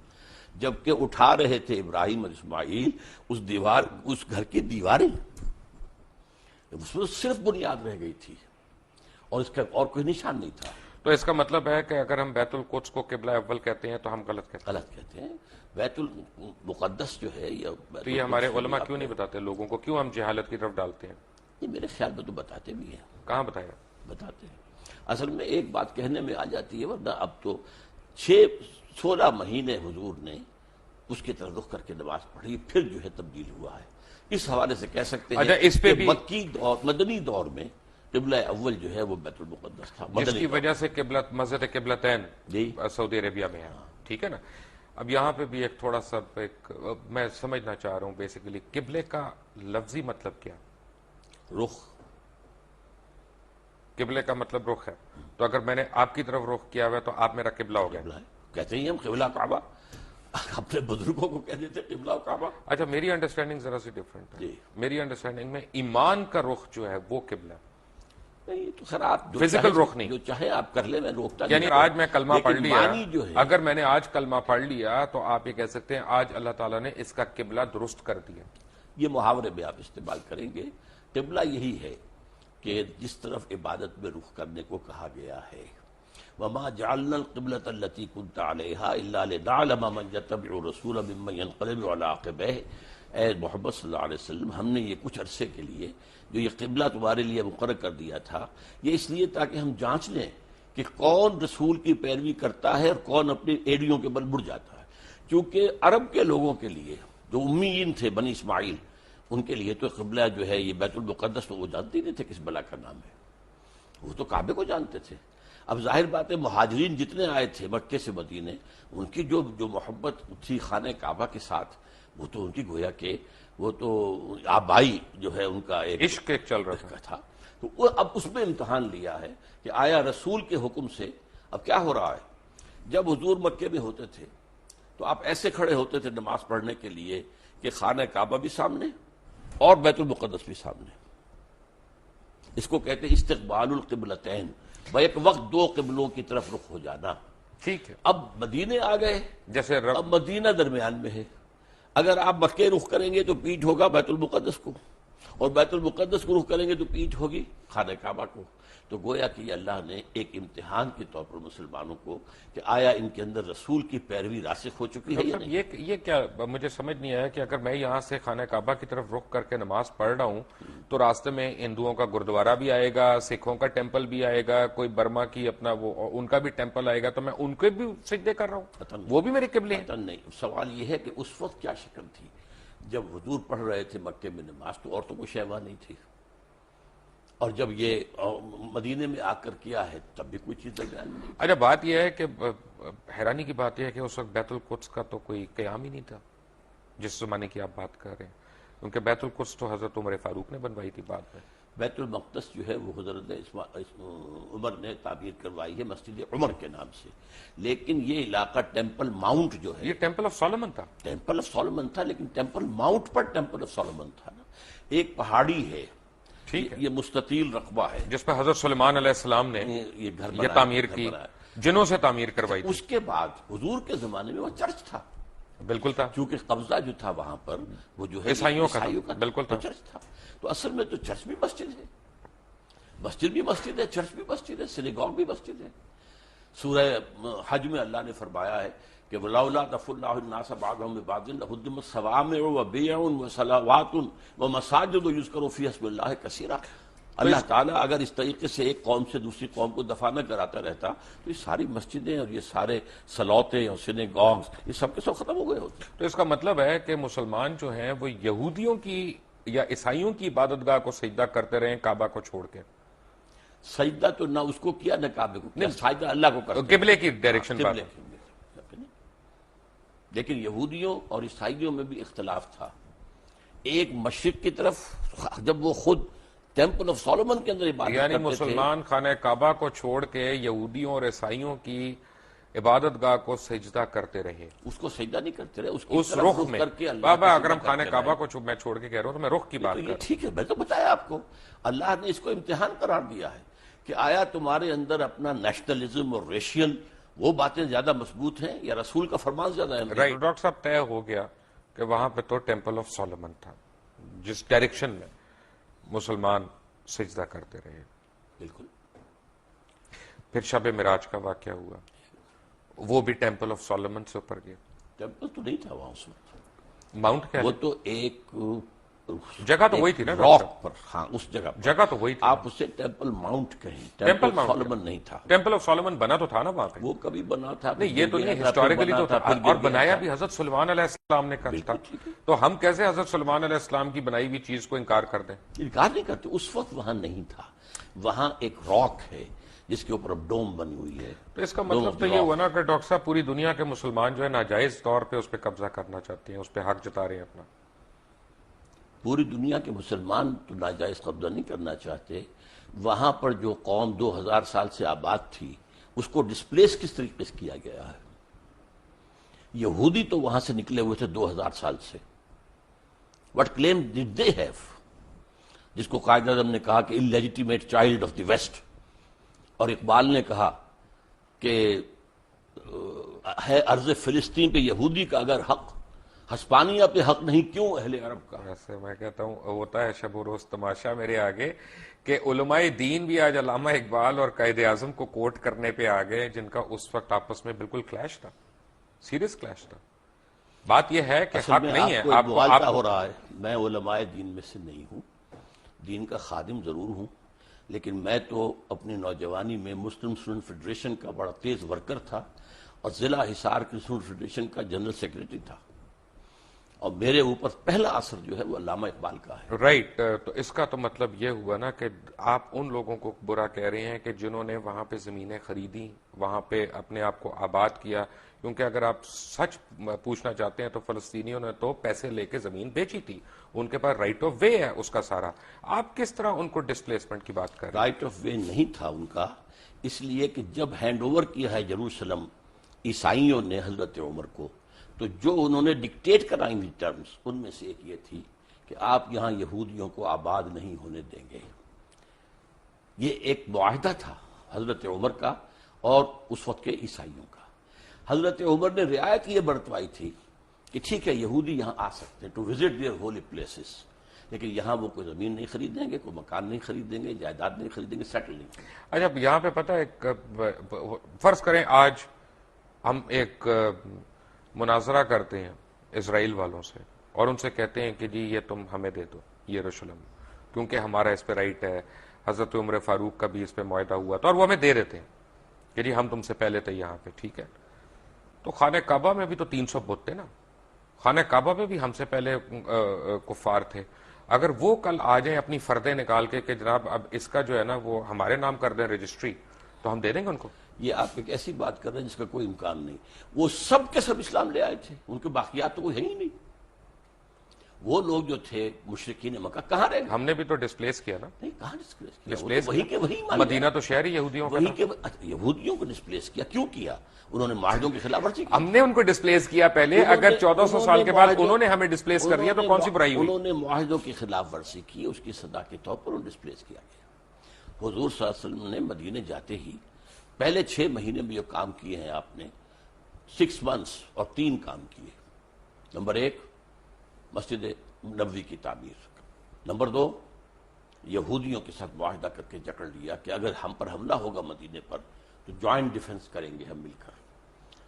جبکہ اٹھا رہے تھے ابراہیم اور اسماعیل اس گھر کی دیواریں، اس میں صرف بنیاد رہ گئی تھی اور اس کا اور کوئی نشان نہیں تھا۔ تو اس کا مطلب ہے کہ اگر ہم بیت القدس کو قبلہ اول کہتے ہیں تو ہم غلط کہتے ہیں؟ غلط کہتے ہیں، بیت المقدس جو ہے یا تو یہ ہمارے علماء کیوں نہیں بتاتے لوگوں کو، کیوں ہم جہالت کی طرف ڈالتے ہیں؟ یہ میرے خیال میں تو بتاتے بھی ہیں، کہاں بتایا؟ بتاتے ہیں، اصل میں ایک بات کہنے میں آ جاتی ہے، ورنہ اب تو 16 مہینے حضور نے اس کی طرف رخ کر کے نماز پڑھی، پھر جو ہے تبدیل ہوا ہے، اس حوالے سے کہہ سکتے ہیں اس پہ کہ بھی مکی دور، مدنی دور میں قبلہ اول جو ہے وہ بیت المقدس تھا، جس کی وجہ سے مسجد قبلتین جی سعودی عربیہ میں ہے، ٹھیک ہے نا۔ اب یہاں پہ بھی ایک تھوڑا سا میں سمجھنا چاہ رہا ہوں، بیسیکلی قبلے کا لفظی مطلب کیا؟ رخ، قبلے کا مطلب رخ ہے، تو اگر میں نے آپ کی طرف رخ کیا ہوا ہے تو آپ میرا قبلہ ہو گیا۔ قبلہ ہے، کہتے ہیں ہم قبلہ کعبہ، اپنے بزرگوں کو کہہ دیتے قبلہ کعبہ۔ اچھا، میری انڈرسٹینڈنگ ذرا سی ڈفرینٹ ہے، جی، میری انڈرسٹینڈنگ میں ایمان کا رخ جو ہے وہ قبلہ ہے، نہیں تو خیر آپ فزیکل رخ نہیں، جو چاہے آپ کر لیں، میں روکتا نہیں، یعنی آج میں کلمہ پڑھ لیا، معنی جو ہے اگر میں نے آج کلمہ پڑھ لیا تو آپ یہ کہہ سکتے ہیں آج اللہ تعالیٰ نے اس کا قبلہ درست کر دیا۔ یہ محاورے میں آپ استعمال کریں گے، قبلہ یہی ہے کہ جس طرف عبادت میں رخ کرنے کو کہا گیا ہے، وَمَا جَعَلْنَا الْقِبْلَةَ الَّتِي كُنْتَ عَلَيْهَا إِلَّا لِنَعْلَمَ مَن يَتَّبِعُ الرَّسُولَ مِمَّن يَنقَلِبُ عَلَىٰ عَقِبَيْهِ، اے محمد صلی اللہ علیہ وسلم ہم نے یہ کچھ عرصے کے لیے جو یہ قبلہ تمہارے لیے مقرر کر دیا تھا یہ اس لیے تاکہ ہم جانچ لیں کہ کون رسول کی پیروی کرتا ہے اور کون اپنی ایڑیوں کے بل مڑ جاتا ہے. کیونکہ عرب کے لوگوں کے لیے جو امیین تھے بنی اسماعیل ان کے لیے تو قبلہ جو ہے یہ بیت المقدس تو وہ جانتے ہی نہیں تھے کس بلا کا نام ہے, وہ تو کعبے کو جانتے تھے. اب ظاہر بات ہے مہاجرین جتنے آئے تھے مکے سے مدینے ان کی جو محبت تھی خانہ کعبہ کے ساتھ وہ تو ان کی گویا کہ وہ تو آبائی جو ہے ان کا ایک عشق ایک چل رہا تھا. تو وہ اب اس میں امتحان لیا ہے کہ آیا رسول کے حکم سے اب کیا ہو رہا ہے. جب حضور مکے میں ہوتے تھے تو آپ ایسے کھڑے ہوتے تھے نماز پڑھنے کے لیے کہ خانہ کعبہ بھی سامنے اور بیت المقدس بھی سامنے. اس کو کہتے ہیں استقبال القبلتین, بیک وقت دو قبلوں کی طرف رخ ہو جانا. ٹھیک ہے. اب مدینے آ گئے, جیسے اب مدینہ درمیان میں ہے. اگر آپ مکے رخ کریں گے تو پیٹھ ہوگا بیت المقدس کو, اور بیت المقدس کو رخ کریں گے تو پیٹھ ہوگی خانہ کعبہ کو. تو گویا کہ اللہ نے ایک امتحان کے طور پر مسلمانوں کو کہ آیا ان کے اندر رسول کی پیروی راسخ ہو چکی ہے یا نہیں. یہ کیا مجھے سمجھ نہیں آیا کہ اگر میں یہاں سے خانہ کعبہ کی طرف رخ کر کے نماز پڑھ رہا ہوں تو راستے میں ہندوؤں کا گردوارہ بھی آئے گا, سکھوں کا ٹیمپل بھی آئے گا, کوئی برما کی اپنا وہ ان کا بھی ٹیمپل آئے گا, تو میں ان کے بھی سجدے کر رہا ہوں, وہ بھی میری قبلے ہیں. نہیں, سوال یہ ہے کہ اس وقت کیا شکل تھی جب حضور پڑھ رہے تھے مکے میں نماز تو عورتوں کو شہوہ نہیں تھی, اور جب یہ مدینے میں آ کر کیا ہے تب بھی کوئی چیز درمیان میں نہیں. اچھا, بات یہ ہے کہ حیرانی کی بات یہ ہے کہ اس وقت بیت القدس کا تو کوئی قیام ہی نہیں تھا جس زمانے کی آپ بات کر رہے ہیں, کیونکہ بیت القدس تو حضرت عمر فاروق نے بنوائی تھی بعد میں. بیت المقدس جو ہے وہ حضرت عمر نے تعبیر کروائی ہے مسجد عمر کے نام سے, لیکن یہ علاقہ ٹیمپل ماؤنٹ جو ہے یہ ٹیمپل آف سولومن تھا. ٹیمپل آف سولومن تھا, لیکن temple Mount per temple of Solomon تھا نا. ایک پہاڑی ہے, ٹھیک ہے, یہ مستطیل رقبہ ہے جس پہ حضرت سلیمان علیہ السلام نے یہ گھر یہ تعمیر کی, جنوں سے تعمیر کروائی تھی. اس کے بعد حضور کے زمانے میں وہ چرچ تھا, بالکل تھا, کیونکہ قبضہ جو تھا وہاں پر وہ جو ہے عیسائیوں کا بالکل تھا, چرچ تھا. تو اصل میں تو چرچ بھی مسجد ہے, مسجد بھی مسجد ہے, چرچ بھی مسجد ہے, سینیگوگ بھی مسجد ہے. سورہ حج میں اللہ نے فرمایا ہے کہ وَلَوْلَا دَفْعُ اللَّهُ النَّاسَ بَعْضَهُم بِبَعْضٍ لَهُدِّمَتْ صَوَامِعُ وَبِيَعٌ وَصَلَوَاتٌ وَمَسَاجِدُ يُذْكَرُ فِيهَا اسْمُ اللَّهِ كَثِيرًا. اللہ تعالیٰ اگر اس طریقے سے ایک قوم سے دوسری قوم کو دفاع نہ کراتا رہتا تو یہ ساری مسجدیں اور یہ سارے سلوتے اور سینیگوگز یہ سب کے سب ختم ہو گئے ہوتے. تو اس کا مطلب ہے کہ مسلمان جو ہیں وہ یہودیوں کی یا عیسائیوں کی عبادت گاہ کو سجدہ کرتے رہے کعبہ کو چھوڑ کے. سجدہ تو نہ اس کو کیا نہ کعبے کو کیا, سجدہ اللہ کو کرتے, قبلے کی ڈائریکشن پر. لیکن یہودیوں اور عیسائیوں میں بھی اختلاف تھا. ایک مشرق کی طرف جب وہ خود ٹیمپل آف سولومن کے اندر عبادت یعنی کرتے مسلمان خانہ کعبہ کو چھوڑ کے یہودیوں اور عیسائیوں کی عبادت گاہ کو سجدہ کرتے رہے, اس کو سجدہ نہیں کرتے رہے, اس رخ میں. بابا اگر ہم خانہ کعبہ کو میں چھوڑ کے کہہ رہا ہوں تو میں رخ کی بات کر رہا ہوں. ٹھیک ہے, میں تو بتایا آپ کو, اللہ نے اس کو امتحان قرار دیا ہے کہ آیا تمہارے اندر اپنا نیشنلزم اور ریشیل وہ باتیں زیادہ مضبوط ہیں یا رسول کا فرمان زیادہ ہے. رائٹ ڈاکٹر صاحب, طے ہو گیا کہ وہاں پہ تو ٹیمپل آف سولومن تھا جس ڈائریکشن میں مسلمان سجدہ کرتے رہے. بالکل. پھر شب معراج کا واقعہ ہوا, وہ بھی ٹیمپل آف سولومن سے اوپر گیا. ٹیمپل تو نہیں تھا وہاں اس وقت, ماؤنٹ کیا وہ تو ایک جگہ تو وہی تھی نا راک پر, ہاں اس جگہ پر, جگہ تو وہی تھی. آپ اسے ٹیمپل ماؤنٹ کہیں, ٹیمپل آف سولومن نہیں تھا. ٹیمپل آف سولومن بنا تو تھا نا وہاں پہ, وہ کبھی بنا تھا نہیں, یہ تو نہیں, ہسٹوریکلی تو تھا, اور بنایا بھی حضرت سلیمان علیہ السلام نے کرا تھا. تو ہم کیسے حضرت سلیمان علیہ السلام کی بنائی ہوئی چیز کو انکار کر دیں؟ انکار نہیں کرتے, اس وقت وہاں نہیں تھا. وہاں ایک راک ہے جس کے اوپر اب ڈوم بنی ہوئی ہے. تو اس کا مطلب تو یہ ہوا نا کہ ڈاکٹر صاحب پوری دنیا کے مسلمان جو ہے ناجائز طور پہ اس پہ قبضہ کرنا چاہتے ہیں, اس پہ حق جتا رہے ہیں اپنا. پوری دنیا کے مسلمان تو ناجائز قبضہ نہیں کرنا چاہتے. وہاں پر جو قوم 2000 سال سے آباد تھی اس کو ڈسپلیس کس طریقے سے کیا گیا ہے. یہودی تو وہاں سے نکلے ہوئے تھے 2000 سال سے. وٹ کلیم ڈڈ دے ہیو, جس کو قائد اعظم نے کہا کہ انلیجیٹیمیٹ چائلڈ آف دی ویسٹ, اور اقبال نے کہا کہ ہے ارض فلسطین پہ یہودی کا اگر حق, ہسپانیہ پہ حق نہیں کیوں اہل عرب کا. ایسے میں کہتا ہوں ہوتا ہے شب و روز تماشا میرے آگے کہ علماء دین بھی آج علامہ اقبال اور قائد اعظم کو کوٹ کرنے پہ آ گئے, جن کا اس وقت آپس میں بالکل کلیش تھا, سیریس کلیش تھا. بات یہ ہے کہ اصل حق میں نہیں ہے آپ کو مغالطہ ہو رہا ہے. میں علماء دین میں سے نہیں ہوں، دین کا خادم ضرور ہوں، لیکن میں تو اپنی نوجوانی میں مسلم اسٹوڈنٹ فیڈریشن کا بڑا تیز ورکر تھا اور ضلع حصار کی اسٹوڈنٹ فیڈریشن کا جنرل سیکریٹری تھا، اور میرے اوپر پہلا اثر جو ہے وہ علامہ اقبال کا ہے. رائٹ. تو اس کا تو مطلب یہ ہوا نا کہ آپ ان لوگوں کو برا کہہ رہے ہیں کہ جنہوں نے وہاں پہ زمینیں خریدی، وہاں پہ اپنے آپ کو آباد کیا، کیونکہ اگر آپ سچ پوچھنا چاہتے ہیں تو فلسطینیوں نے تو پیسے لے کے زمین بیچی تھی، ان کے پاس رائٹ آف وے ہے اس کا سارا. آپ کس طرح ان کو ڈسپلیسمنٹ کی بات کر رہے ہیں؟ رائٹ آف وے نہیں تھا ان کا، اس لیے کہ جب ہینڈ اوور کیا ہے یروشلم عیسائیوں نے حضرت عمر کو، تو جو انہوں نے ڈکٹیٹ کرائیں گی ٹرمز، ان میں سے ایک یہ تھی کہ آپ یہاں یہودیوں کو آباد نہیں ہونے دیں گے. یہ ایک معاہدہ تھا حضرت عمر کا اور اس وقت کے عیسائیوں کا. حضرت عمر نے رعایت یہ برتوائی تھی کہ ٹھیک ہے یہودی یہاں آ سکتے ہیں to visit their holy places, لیکن یہاں وہ کوئی زمین نہیں خریدیں گے، کوئی مکان نہیں خریدیں گے، جائیداد نہیں خریدیں گے، سیٹل نہیں کریں گے. اچھا یہاں پہ پتہ ایک فرض کریں آج ہم ایک مناظرہ کرتے ہیں اسرائیل والوں سے اور ان سے کہتے ہیں کہ جی یہ تم ہمیں دے دو یروشلم، کیونکہ ہمارا اس پہ رائٹ ہے، حضرت عمر فاروق کا بھی اس پہ معاہدہ ہوا تھا اور وہ ہمیں دے دیتے ہیں کہ جی ہم تم سے پہلے تھے یہاں پہ، ٹھیک ہے. تو خانہ کعبہ میں بھی تو 300 بت تھے نا، خانہ کعبہ میں بھی ہم سے پہلے کفار تھے. اگر وہ کل آ جائیں اپنی فردیں نکال کے کہ جناب اب اس کا جو ہے نا وہ ہمارے نام کر دیں رجسٹری، تو ہم دے دیں گے ان کو. یہ آپ ایک ایسی بات کر رہے ہیں جس کا کوئی امکان نہیں. وہ سب کے سب اسلام لے آئے تھے، ان کے باقیات تو کوئی ہے ہی نہیں. وہ لوگ جو تھے مشرکین مکہ کہاں رہے؟ ہم نے بھی تو ڈسپلیس کیا نا، نہیں، کہاں ڈسپلیس کیا؟ ڈسپلیس وہی کے وہی مان مدینہ تو شہر ہی یہودیوں کا وہی تھا. کے یہودیوں کو ڈسپلیس کیا. کیوں کیا؟ انہوں نے معاہدوں کی خلاف ورزی کی. ہم نے ان کو ڈسپلیس کیا پہلے، اگر 1400 سال کے بعد انہوں نے ہمیں ڈسپلیس کر دیا تو کون سی برائی ہوئی؟ انہوں نے معاہدوں کی خلاف ورزی کی، اس کی سزا کے طور پر انہیں ڈسپلیس کیا گیا. حضور صلی اللہ علیہ وسلم نے مدینے جاتے ہی پہلے 6 مہینے میں جو کام کیے ہیں آپ نے، 6 months اور 3 کام کیے. نمبر 1 مسجد نبوی کی تعمیر، نمبر 2 یہودیوں کے ساتھ معاہدہ کر کے جکڑ لیا کہ اگر ہم پر حملہ ہوگا مدینے پر تو جوائنٹ ڈیفنس کریں گے ہم مل کر،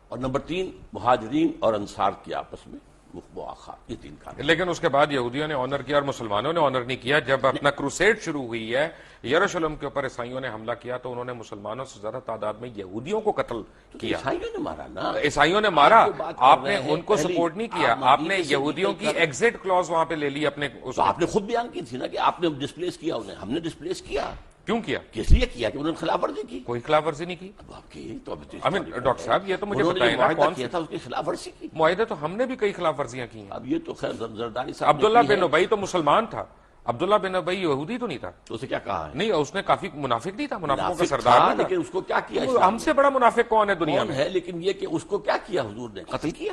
اور نمبر 3 مہاجرین اور انصار کی آپس میں مواخات. یہ 3 کام. لیکن اس کے بعد یہودیوں نے آنر کیا اور مسلمانوں نے آنر نہیں کیا. جب اپنا کروسیڈ شروع ہوئی ہے یروشلم کے اوپر عیسائیوں نے حملہ کیا تو انہوں نے مسلمانوں سے زیادہ تعداد میں یہودیوں کو قتل کیا. عیسائیوں نے مارا نا، عیسائیوں نے مارا، آپ جو بات کر آپ رہے نے ہیں، ان کو پہلی سپورٹ نہیں کیا، آپ آپ نے مدینے سے یہودیوں نکل کی کر- ایگزٹ کلوز وہاں پہ لے لی اپنے تو آپ نے خود بیان کی تھی نا کہ آپ نے ڈسپلیس کیا انہیں. ہم نے ڈسپلیس کیا کیوں کیا؟ کس لیے کیا کہ انہوں نے خلاف ورزی کی. کوئی خلاف ورزی نہیں کی. اب آپ کی تو ڈاکٹر صاحب یہ تو مجھے انہوں نے بتائیں جو نا معاہدہ کون کیا سی تھا اس کی خلاف ورزی کی. معاہدے تو ہم نے بھی کئی خلاف ورزیاں کی ہیں. اب یہ تو خیر زرداری صاحب نے عبداللہ کی ہے. بن ابی تو مسلمان تھا، عبداللہ بن ابی یہودی تو نہیں تھا. تو اسے کیا کہا ہے؟ نہیں اس نے کافی منافق نہیں تھا، منافقوں کا منافق سردار تھا، نہیں تھا. لیکن اس کو کیا کیا وہ اسلام ہم نے؟ سے بڑا منافق کون ہے دنیا کون میں؟ ہے؟ لیکن یہ کہ اس کو کیا کیا حضور نے؟ قتل کیا،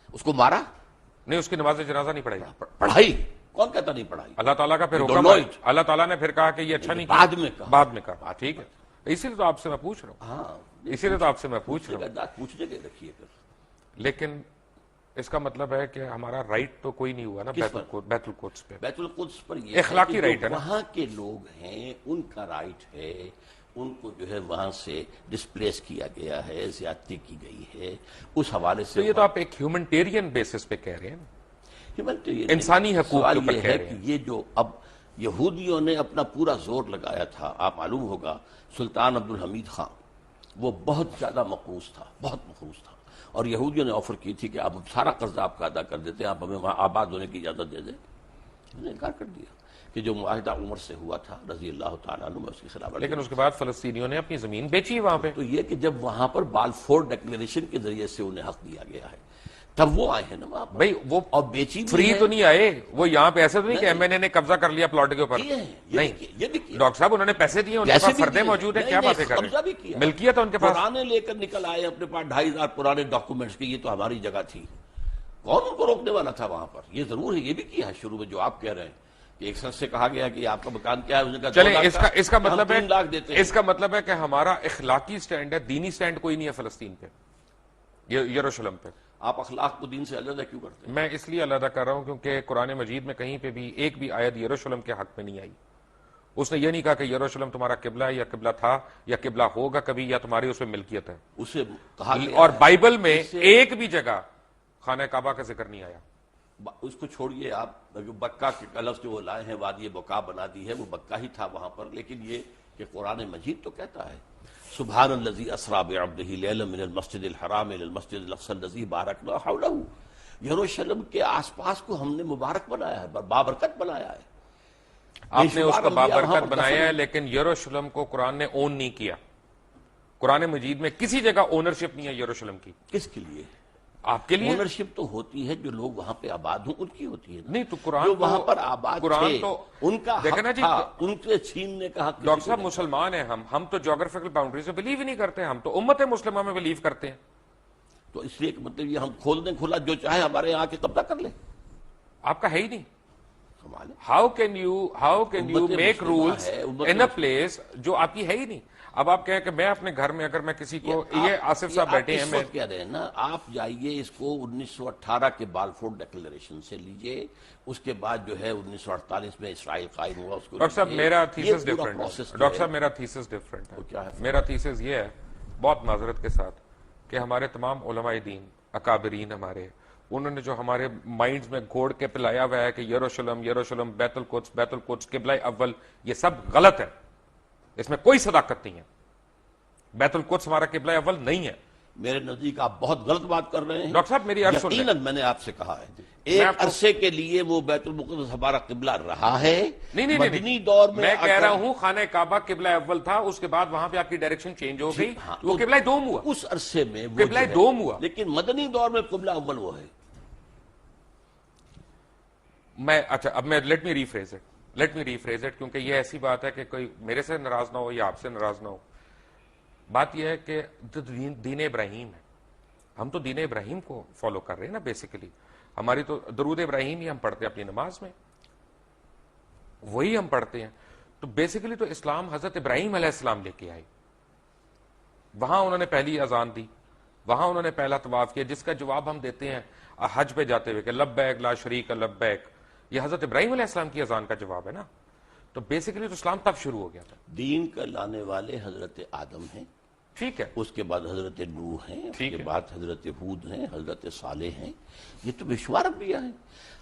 اس کو مارا، نہیں اس کی نماز جنازہ نہیں پڑھائی. پڑھائی. کون کہتا نہیں پڑھائی؟ اللہ تعالیٰ کا پھر You حکم don't know ہے. it. اللہ تعالیٰ نے پھر کہا کہ یہ اچھا نہیں بعد کیا. میں کہا. بعد میں کہا. ٹھیک ہے، اسی لیے تو آپ سے میں پوچھ رہا ہوں. ہاں، اسی لیے تو آپ سے میں پوچھ رہا ہوں. پوچھنے کے رکھیے پھر. لیکن اس کا مطلب ہے کہ ہمارا رائٹ تو کوئی نہیں ہوا نا کس پر؟ بیت القدس پہ. بیت القدس پر یہ اخلاقی کہ رائٹ جو ہے نا. وہاں کے لوگ ہیں ان کا رائٹ ہے، ان کو جو ہے وہاں سے ڈسپلیس کیا گیا ہے، زیادتی کی گئی ہے. اس حوالے سے تو یہ تو آپ ایک ہیومنٹیرین بیسس پہ کہہ رہے ہیں نا. Humanitarian انسانی حقوق سوال کے اوپر یہ کہہ ہے رہے کہ ہیں. یہ جو اب یہودیوں نے اپنا پورا زور لگایا تھا، آپ معلوم ہوگا سلطان عبد الحمید خان وہ بہت زیادہ مقروض تھا، بہت مقروض تھا، اور یہودیوں نے آفر کی تھی کہ آپ سارا قرضہ آپ کا ادا کر دیتے ہیں، آپ ہمیں وہاں آباد ہونے کی اجازت دے دیں. انہوں نے انکار کر دیا کہ جو معاہدہ عمر سے ہوا تھا رضی اللہ تعالیٰ عنہ، میں اس کی خلاف ورزی. لیکن اس کے بعد فلسطینیوں نے اپنی زمین بیچی وہاں پہ. تو یہ کہ جب وہاں پر بالفور ڈکلیریشن کے ذریعے سے انہیں حق دیا گیا ہے تب وہ آئے ہیں نا وہاں پر. بھائی وہ اور بیچی بھی فری ہے. تو نہیں آئے، وہ یہاں پہ ایسے تو نہیں کہ ایم این اے نے قبضہ کر لیا پلاٹ کے اوپر. کیے ہیں، یہ نہیں بھی کیے، یہ بھی کیے. ڈاکٹر صاحب انہوں نے پیسے دیے، ان کے پیسے پاس بھی فردیں دیے. موجود ہیں. نہیں، کیا نہیں، باتیں کر قبضہ بھی رہے کیا. ہیں؟ ملکیت ہے ان کے پاس. پرانے لے کر نکل آئے اپنے پاس 2500 پرانے ڈاکومنٹس کی، یہ تو ہماری جگہ تھی. کون ان کو روکنے والا تھا وہاں پر؟ یہ ضرور ہے، یہ بھی کیا ہے شروع میں جو آپ کہہ رہے ہیں کہ ایک شخص سے کہا گیا کہ آپ کا مکان کیا ہے، اس نے کہا 2 چلیں لاکھ اس کا مطلب ہم 3 لاکھ دیتے ہے، ہیں. اس کا مطلب ہے کہ ہمارا اخلاقی سٹینڈ ہے، دینی سٹینڈ کوئی نہیں ہے فلسطین پہ، یروشلم پہ. آپ اخلاق کو دین سے علیحدہ کیوں کرتے ہیں؟ میں اس لیے علیحدہ کر رہا ہوں کیونکہ قرآن مجید میں کہیں پہ بھی ایک بھی آیت یروشلم کے حق میں نہیں آئی. اس نے یہ نہیں کہا کہ یروشلم تمہارا قبلہ ہے یا قبلہ تھا یا قبلہ ہوگا کبھی یا تمہاری اس پہ ملکیت ہے. اسے کہا گیا اور ہے بائبل میں اس سے- ایک بھی جگہ خانہ کعبہ کا ذکر نہیں آیا. اس کو چھوڑیے آپ، بکہ کے لفظ جو وہ لائے ہیں وادی بکا بنا دی ہے، وہ بکہ ہی تھا وہاں پر، لیکن یہ کہ قرآن مجید تو کہتا ہے سبحان الذی اسریٰ بعبدہ لیلا من المسجد الحرام الی المسجد الاقصی الذی بارکنا حولہ. یروشلم کے آس پاس کو ہم نے مبارک بنایا ہے، بابرکت بنایا ہے. آپ نے اس کو بابرکت بنایا ہے، لیکن یروشلم کو قرآن نے اون نہیں کیا. قرآن مجید میں کسی جگہ اونرشپ نہیں ہے یروشلم کی. کس کے لیے؟ آپ کے لیے. اونرشپ تو ہوتی ہے جو لوگ وہاں پہ آباد ہوں ان کی ہوتی ہے. نہیں تو قرآن جو وہاں پر آباد تھے ان کا دیکھیں نا حق جی، تھا، ان کے چھیننے کا حق. ڈاکٹر صاحب مسلمان ہیں ہم تو جغرافیکل باؤنڈریز میں بلیو ہی نہیں کرتے، ہم تو امت مسلمہ میں بلیو کرتے ہیں. تو اس لیے کہ مطلب یہ ہم کھول دیں کھلا، جو چاہے ہمارے یہاں کے قبضہ کر لیں. آپ کا ہے ہی نہیں. کمال ہے. How can you make rules in a place جو آپ کی ہے ہی نہیں. اب آپ کہیں کہ میں اپنے گھر میں اگر میں کسی کو، یہ آصف صاحب بیٹھے ہیں، میں کہہ رہے ہیں نا، آپ جائیے اس کو 1918 کے بالفور ڈکلیریشن سے لیجئے، اس کے بعد جو ہے 1948 میں اسرائیل قائم ہوا، اس کو ڈاکٹر صاحب میرا تھیسس ڈفرنٹ ہے. ڈاکٹر صاحب میرا تھیسس ڈفرنٹ ہے. میرا تھیسس یہ ہے بہت معذرت کے ساتھ کہ ہمارے تمام علماء دین اکابرین ہمارے، انہوں نے جو ہمارے مائنڈز میں گھوڑ کے پلایا ہوا ہے کہ یروشلم بیت القدس قبلہ اول، یہ سب غلط ہے. اس میں کوئی صداقت نہیں ہے. بیت القدس ہمارا قبلہ اول نہیں ہے. میرے نزدیک آپ بہت غلط بات کر رہے ہیں. ڈاکٹر صاحب میری عرض سن لیں. یقیناً میں نے آپ سے کہا ہے ایک عرصے کے لیے وہ بیت المقدس ہمارا قبلہ رہا ہے. نہیں مدنی دور میں کہہ رہا ہوں خانہ کعبہ قبلہ اول تھا، اس کے بعد وہاں پہ آپ کی ڈائریکشن چینج ہو گئی، وہ قبلہ دوم ہوا. اس عرصے میں قبلہ دوم ہوا، لیکن مدنی دور میں قبلہ اول وہ ہے. اچھا اب میں لیٹ می ریفریز اٹ کیونکہ یہ ایسی بات ہے کہ کوئی میرے سے ناراض نہ ہو یا آپ سے ناراض نہ ہو. بات یہ ہے کہ دین ابراہیم ہے، ہم تو دین ابراہیم کو فالو کر رہے ہیں نا. بیسیکلی ہماری تو درود ابراہیم ہی ہم پڑھتے ہیں اپنی نماز میں، وہی ہم پڑھتے ہیں. تو بیسیکلی تو اسلام حضرت ابراہیم علیہ السلام لے کے آئے. وہاں انہوں نے پہلی اذان دی، وہاں انہوں نے پہلا طواف کیا، جس کا جواب ہم دیتے ہیں حج پہ جاتے ہوئے کہ لبیک لا شریک لبیک. یہ حضرت ابراہیم علیہ السلام کی اذان کا جواب ہے نا. تو بیسیکلی تو اسلام تب شروع ہو گیا تھا. دین کا لانے والے حضرت آدم ہیں، ٹھیک ہے، اس کے بعد حضرت نوح ہیں، اس کے بعد حضرت ہود ہیں، حضرت صالح ہیں. یہ تو بشمار انبیاء ہیں.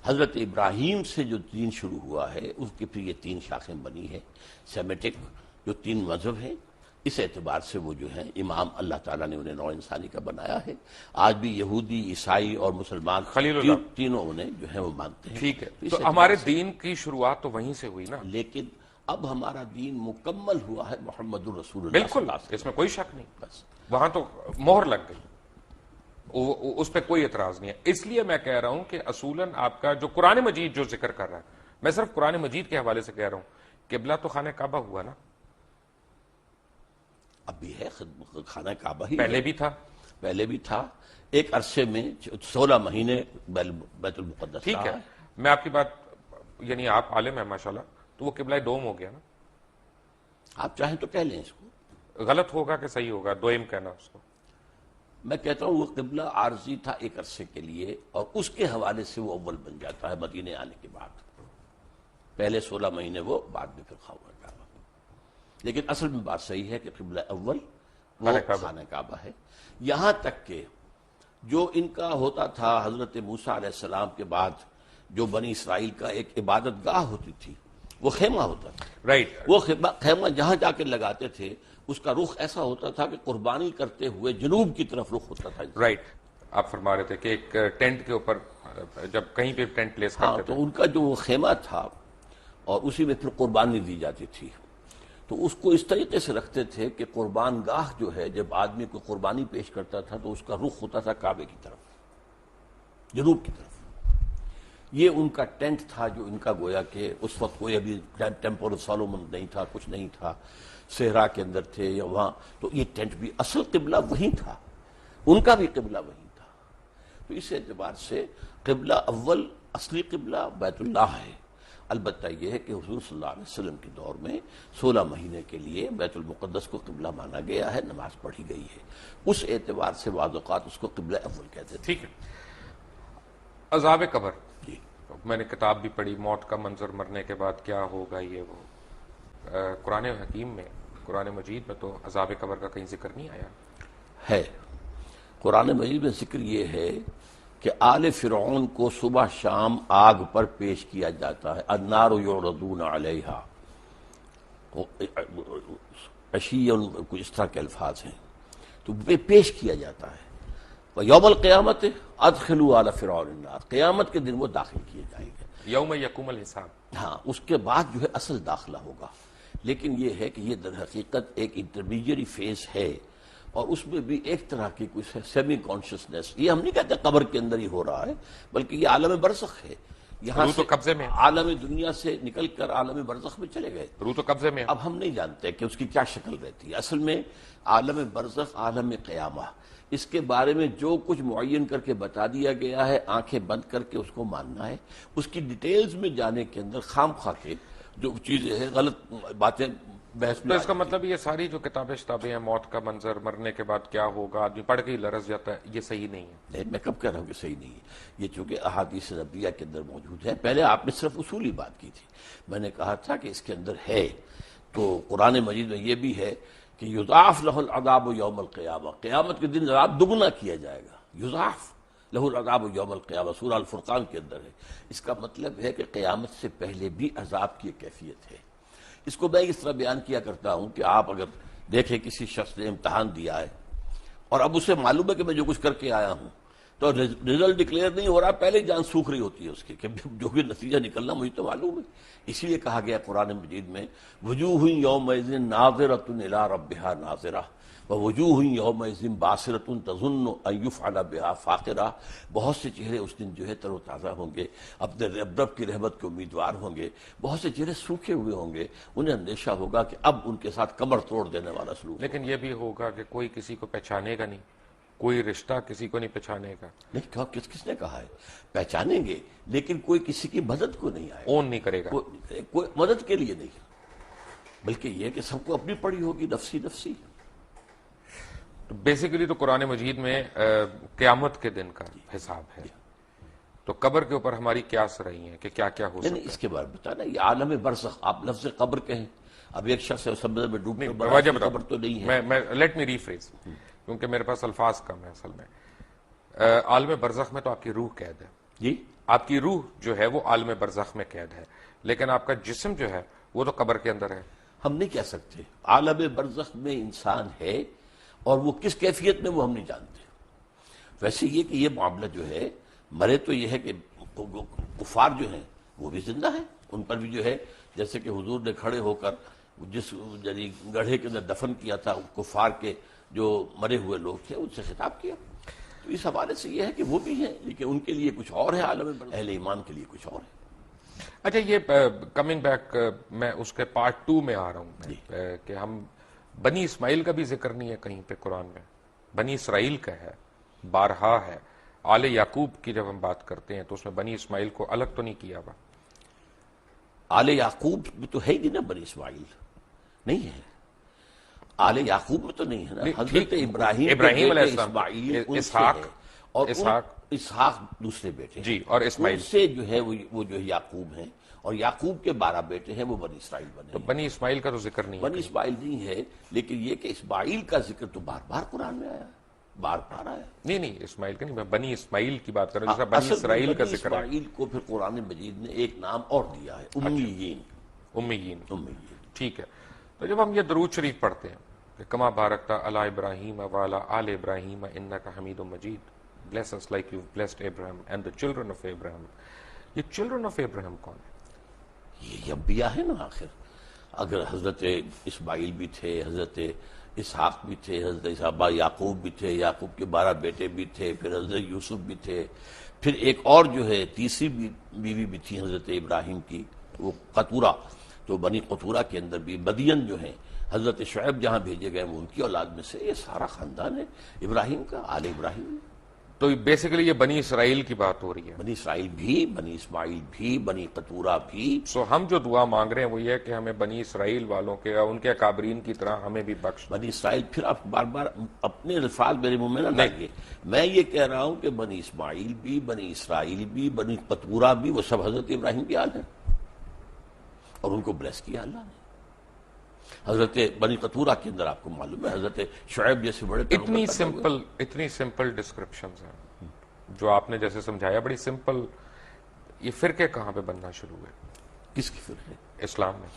حضرت ابراہیم سے جو دین شروع ہوا ہے اس کی پھر یہ 3 شاخیں بنی ہے. سیمیٹک جو 3 مذہب ہیں، اس اعتبار سے وہ جو ہیں امام اللہ تعالیٰ نے انہیں نوع انسانی کا بنایا ہے. آج بھی یہودی، عیسائی اور مسلمان تینوں انہیں جو ہے وہ مانتے ہیں. ٹھیک ہے، تو ہمارے دین کی شروعات تو وہیں سے ہوئی نا. لیکن اب ہمارا دین مکمل ہوا ہے محمد الرسول اللہ. بالکل، اس میں کوئی شک نہیں. بس وہاں تو مہر لگ گئی، اس پہ کوئی اعتراض نہیں ہے. اس لیے میں کہہ رہا ہوں کہ اصولاً آپ کا جو قرآن مجید جو ذکر کر رہا ہے، میں صرف قرآن مجید کے حوالے سے کہہ رہا ہوں، قبلہ تو خانہ کعبہ ہوا نا. اب بھی ہے، خانہ کعبہ ہی پہلے بھی تھا. ایک عرصے میں 16 مہینے بیت المقدس. ٹھیک ہے، میں آپ کی بات، یعنی آپ عالم ہیں ماشاءاللہ، تو وہ قبلہ دوم ہو گیا نا. آپ چاہیں تو کہہ لیں اس کو. غلط ہوگا کہ صحیح ہوگا دوئم کہنا اس کو؟ میں کہتا ہوں وہ قبلہ عارضی تھا ایک عرصے کے لیے، اور اس کے حوالے سے وہ اول بن جاتا ہے مدینے آنے کے بعد. پہلے 16 مہینے وہ، بعد میں پھر خانہ کعبہ. لیکن اصل میں بات صحیح ہے کہ قبلہ اول وہ خانہ کعبہ ہے. یہاں تک کہ جو ان کا ہوتا تھا حضرت موسیٰ علیہ السلام کے بعد جو بنی اسرائیل کا ایک عبادت گاہ ہوتی تھی، وہ خیمہ ہوتا تھا. رائٹ. وہ خیمہ جہاں جا کے لگاتے تھے اس کا رخ ایسا ہوتا تھا کہ قربانی کرتے ہوئے جنوب کی طرف رخ ہوتا تھا. رائٹ. آپ فرما رہے تھے کہ ایک ٹینٹ کے اوپر جب کہیں پہ ٹینٹ پلیس کرتے تھے، تو ان کا جو وہ خیمہ تھا اور اسی میں پھر قربانی دی جاتی تھی. تو اس کو اس طریقے سے رکھتے تھے کہ قربان گاہ جو ہے، جب آدمی کو قربانی پیش کرتا تھا تو اس کا رخ ہوتا تھا کعبے کی طرف، جنوب کی طرف. یہ ان کا ٹینٹ تھا جو ان کا گویا کہ اس وقت کوئی ابھی ٹیمپل آف سولومن نہیں تھا، کچھ نہیں تھا، صحرا کے اندر تھے یا وہاں. تو یہ ٹینٹ بھی اصل قبلہ وہی تھا، ان کا بھی قبلہ وہی تھا. تو اس اعتبار سے قبلہ اول اصلی قبلہ بیت اللہ ہے. البتہ یہ ہے کہ حضور صلی اللہ علیہ وسلم کے دور میں 16 مہینے کے لیے بیت المقدس کو قبلہ مانا گیا ہے، نماز پڑھی گئی ہے. اس اعتبار سے بعض اوقات اس کو قبلہ اول کہتے تھے. ٹھیک ہے. عذاب قبر، جی میں نے کتاب بھی پڑھی، موت کا منظر، مرنے کے بعد کیا ہوگا، یہ وہ. قرآن حکیم میں، قرآن مجید میں تو عذاب قبر کا کہیں ذکر نہیں آیا ہے. قرآن مجید میں ذکر یہ ہے کہ آل فرعون کو صبح شام آگ پر پیش کیا جاتا ہے، النار یعرضون علیہا، عشیًا، کچھ اس طرح کے الفاظ ہیں، تو پیش کیا جاتا ہے. یوم القیامت ادخلوا آل فرعون النار، قیامت کے دن وہ داخل کیے جائیں گے. یوم یقوم الحساب. ہاں، اس کے بعد جو ہے اصل داخلہ ہوگا. لیکن یہ ہے کہ یہ در حقیقت ایک انٹرمیڈیری فیز ہے، اور اس میں بھی ایک طرح کی کچھ سیمی کانشسنس. یہ ہم نہیں کہتے قبر کے اندر ہی ہو رہا ہے، بلکہ یہ عالم برزخ ہے. یہاں روح تو سے قبضے میں، عالم دنیا سے نکل کر عالم برزخ میں چلے گئے. روح تو قبضے میں. اب ہم نہیں جانتے کہ اس کی کیا شکل رہتی ہے. اصل میں عالم برزخ، عالم قیامہ، اس کے بارے میں جو کچھ معین کر کے بتا دیا گیا ہے، آنکھیں بند کر کے اس کو ماننا ہے. اس کی ڈیٹیلز میں جانے کے اندر خام خواہ کے جو چیزیں ہیں، غلط باتیں بحث تو میں اس کا مطلب یہ ساری جو کتابیں شتابیں ہیں، موت کا منظر، مرنے کے بعد کیا ہوگا، آدمی پڑھ کے ہی لرز جاتا ہے، یہ صحیح نہیں ہے. نہیں، میں کب کہہ رہا ہوں کہ صحیح نہیں ہے. یہ چونکہ احادیث نبویہ کے اندر موجود ہے. پہلے آپ نے صرف اصولی بات کی تھی. میں نے کہا تھا کہ اس کے اندر ہے، تو قرآن مجید میں یہ بھی ہے کہ یضاعف لہ العذاب یوم القیامہ، قیامت کے دن عذاب دگنا کیا جائے گا. یضاعف لہ العذاب یوم القیامہ، سورہ الفرقان کے اندر ہے. اس کا مطلب ہے کہ قیامت سے پہلے بھی عذاب کی ایک کیفیت ہے. اس کو میں اس طرح بیان کیا کرتا ہوں کہ آپ اگر دیکھیں کسی شخص نے امتحان دیا ہے اور اب اسے معلوم ہے کہ میں جو کچھ کر کے آیا ہوں، تو رزلٹ ڈکلیئر نہیں ہو رہا، پہلے ہی جان سوکھ رہی ہوتی ہے اس کی کہ جو بھی نتیجہ نکلنا مجھے تو معلوم ہے. اسی لیے کہا گیا قرآن مجید میں وجوہ یومئذ ناظرۃ الی ربہا ناظرہ ووجوہ یومئذ باسرۃ تظن ان یفعل بہا فاقرہ. بہت سے چہرے اس دن جو ہے تر و تازہ ہوں گے، اپنے رب کی رحمت کے امیدوار ہوں گے. بہت سے چہرے سوکھے ہوئے ہوں گے، انہیں اندیشہ ہوگا کہ اب ان کے ساتھ کمر توڑ دینے والا سلوک. لیکن یہ بھی ہوگا کہ کوئی کسی کو پہچانے گا نہیں، کوئی رشتہ کسی کو نہیں پہچانے گا. نہیں، کہا کس نے کہا ہے؟ پہچانیں گے، لیکن کوئی کسی کی مدد کو نہیں آئے گا، اون نہیں کرے گا، کوئی مدد کے لیے نہیں، بلکہ یہ کہ سب کو اپنی پڑی ہوگی، نفسی نفسی. تو بیسیکلی تو قرآن مجید میں قیامت کے دن کا حساب ہے. تو قبر کے اوپر ہماری قیاس رہی ہیں کہ کیا کیا ہو سکتا ہے. اس کے بارے میں بتانا، یہ عالم برزخ، آپ لفظ قبر کہیں. اب ایک شخص ہے سمندر میں ڈوب کر وجہ قبر بتاؤ، تو نہیں ہے. میں لیٹ می ریفریز، کیونکہ میرے پاس الفاظ کم ہے. اصل میں عالم برزخ میں تو آپ کی روح قید ہے. جی، آپ کی روح جو ہے وہ عالم برزخ میں قید ہے، لیکن آپ کا جسم جو ہے وہ تو قبر کے اندر ہے. ہم نہیں کہہ سکتے. عالم برزخ میں انسان ہے، اور وہ کس کیفیت میں وہ ہم نہیں جانتے. ویسے یہ کہ یہ معاملہ جو ہے، مرے تو یہ ہے کہ کفار جو ہیں وہ بھی زندہ ہیں، ان پر بھی جو ہے جیسے کہ حضور نے کھڑے ہو کر جس یعنی گڑھے کے اندر دفن کیا تھا کفار کے جو مرے ہوئے لوگ تھے، ان سے خطاب کیا. تو اس حوالے سے یہ ہے کہ وہ بھی ہیں، لیکن ان کے لیے کچھ اور ہے عالم برزخ، اہل ایمان کے لیے کچھ اور ہے. اچھا، یہ کمنگ بیک، میں اس کے پارٹ 2 میں آ رہا ہوں کہ ہم بنی اسماعیل کا بھی ذکر نہیں ہے کہیں پہ قرآن میں. بنی اسرائیل کا ہے، بارہا ہے. آل یعقوب کی جب ہم بات کرتے ہیں تو اس میں بنی اسماعیل کو الگ تو نہیں کیا ہوا. آل یعقوب میں تو ہے ہی نہیں نا، بنی اسماعیل نہیں ہے. آل یعقوب میں تو نہیں ہے نا. حضرت ابراہیم علیہ السلام، اسحاق، اور اسحاق دوسرے بیٹے جی، اور اسماعیل سے جو ہے وہ جو ہے یعقوب ہیں، اور یعقوب کے 12 بیٹے ہیں، وہ بنی اسرائیل بنے. تو بنی اسماعیل کا تو ذکر نہیں ہے. بنی اسماعیل نہیں ہے، لیکن یہ کہ اسماعیل کا ذکر تو بار بار قرآن میں آیا، بار بار آیا. نہیں، اسماعیل کا نہیں، میں بنی اسماعیل کی بات کر رہا ہوں، جیسا بنی اسرائیل کا ذکر ہے. اسماعیل کو پھر قرآن مجید نے ایک نام اور دیا ہے، امیین. ٹھیک ہے. تو جب ہم یہ درود شریف پڑھتے ہیں کہ کما بارکتا علی ابراہیم وعلی آل ابراہیم انک حمید مجید، bless us like you've blessed Abraham and the children of Abraham. یہ children of Abraham کون ہے؟ یہ انبیاء ہے نا. آخر اگر حضرت اسماعیل بھی تھے، حضرت اسحاق بھی تھے، حضرت اسحاق یعقوب بھی تھے، یعقوب کے 12 بیٹے بھی تھے، پھر حضرت یوسف بھی تھے، پھر ایک اور جو ہے تیسری بیوی بھی تھی حضرت ابراہیم کی، وہ قطورہ. تو بنی قطورہ کے اندر بھی مدین جو ہیں، حضرت شعیب جہاں بھیجے گئے وہ ان کی اولاد میں سے. یہ سارا خاندان ہے ابراہیم کا، آل ابراہیم. تو بیسیکلی یہ بنی اسرائیل کی بات ہو رہی ہے. بنی اسرائیل بھی، بنی اسماعیل بھی، بنی قطورہ بھی. سو ہم جو دعا مانگ رہے ہیں وہ یہ ہے کہ ہمیں بنی اسرائیل والوں کے، ان کے اکابرین کی طرح ہمیں بھی بخش. بنی اسرائیل، پھر آپ بار بار اپنے الفاظ میرے منہ میں نہ لائیے. میں یہ کہہ رہا ہوں کہ بنی اسماعیل بھی، بنی اسرائیل بھی، بنی قطورہ بھی، وہ سب حضرت ابراہیم کی آل ہیں، اور ان کو بلیس کیا اللہ نے. حضرت بنی قطورہ کے اندر آپ کو معلوم ہے حضرت شعیب جیسے بڑے اتنی سمپل ڈسکرپشنز ہیں. جو آپ نے جیسے سمجھایا بڑی سمپل، یہ فرقے کہاں پہ بننا شروع ہوئے کس کی فرقے؟ اسلام میں؟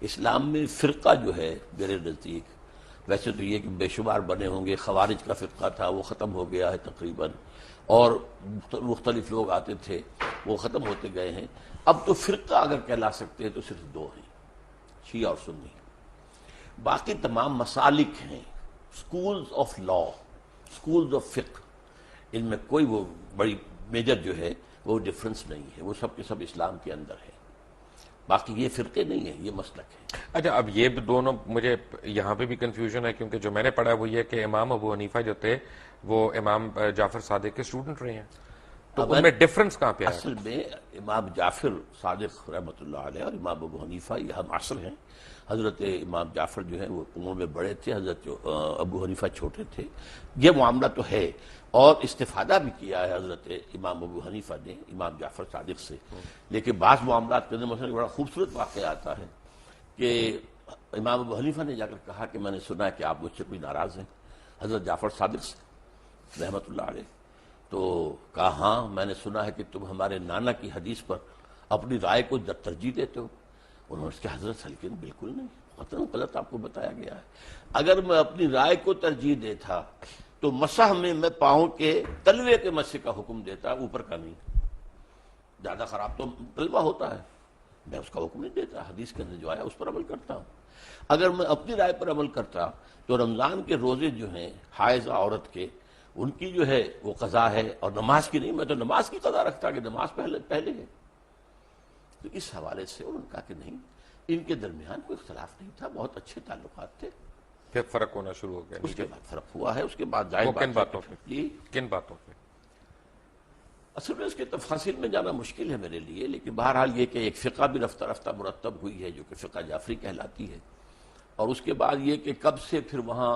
اسلام میں فرقہ جو ہے میرے نزدیک، ویسے تو یہ کہ بے شمار بنے ہوں گے، خوارج کا فرقہ تھا وہ ختم ہو گیا ہے تقریباً، اور مختلف لوگ آتے تھے وہ ختم ہوتے گئے ہیں. اب تو فرقہ اگر کہلا سکتے ہیں تو صرف دو ہیں، شیعہ اور سنی. باقی تمام مسالک ہیں، schools of law, schools of فقہ، ان میں کوئی وہ بڑی میجر جو ہے وہ ڈفرنس نہیں ہے، وہ سب کے سب اسلام کے اندر ہے. باقی یہ فرقے نہیں ہیں، یہ مسلک ہے. اچھا، اب یہ دونوں مجھے یہاں پہ بھی کنفیوژن ہے، کیونکہ جو میں نے پڑھا وہ یہ کہ امام ابو حنیفہ جو تھے وہ امام جعفر صادق کے اسٹوڈنٹ رہے ہیں، تو ان میں ڈفرنس کہاں پہ آیا؟ اصل میں امام جعفر صادق رحمۃ اللہ علیہ اور امام ابو حنیفہ یہ ہم عصر ہیں. حضرت امام جعفر جو ہیں وہ عمر میں بڑے تھے، حضرت ابو حنیفہ چھوٹے تھے. یہ معاملہ تو ہے، اور استفادہ بھی کیا ہے حضرت امام ابو حنیفہ نے امام جعفر صادق سے. لیکن بعض معاملات کے اندر مثلا بڑا خوبصورت واقعہ آتا ہے کہ امام ابو حنیفہ نے جا کر کہا کہ میں نے سنا ہے کہ آپ مجھ سے کوئی ناراض ہیں حضرت جعفر صادق سے رحمۃ اللہ علیہ. تو کہا ہاں میں نے سنا ہے کہ تم ہمارے نانا کی حدیث پر اپنی رائے کو ترجیح دیتے ہو. انہوں نے اس کے حضرت سلکن بالکل نہیں، قطعاً غلط آپ کو بتایا گیا ہے. اگر میں اپنی رائے کو ترجیح دیتا تو مسح میں پاؤں کے تلوے کے مسح کا حکم دیتا، اوپر کا نہیں. زیادہ خراب تو تلوہ ہوتا ہے، میں اس کا حکم نہیں دیتا، حدیث کے اندر جو آیا اس پر عمل کرتا ہوں. اگر میں اپنی رائے پر عمل کرتا تو رمضان کے روزے جو ہیں حائضہ عورت کے، ان کی جو ہے وہ قضا ہے، اور نماز کی نہیں. میں تو نماز کی قضا رکھتا کہ نماز پہلے ہے. تو اس حوالے سے انہوں نے کہا کہ نہیں، ان کے درمیان کوئی اختلاف نہیں تھا، بہت اچھے تعلقات تھے. پھر فرق ہونا شروع ہو گیا. اس کے بعد فرق ہوا ہے. اس کے بعد وہ کن باتوں پہ؟ جی کن باتوں پہ؟ اصل میں اس کے تفاصیل میں جانا مشکل ہے میرے لیے، لیکن بہرحال یہ کہ ایک فقہ بھی رفتہ رفتہ مرتب ہوئی ہے جو کہ فقہ جعفری کہلاتی ہے. اور اس کے بعد یہ کہ کب سے پھر وہاں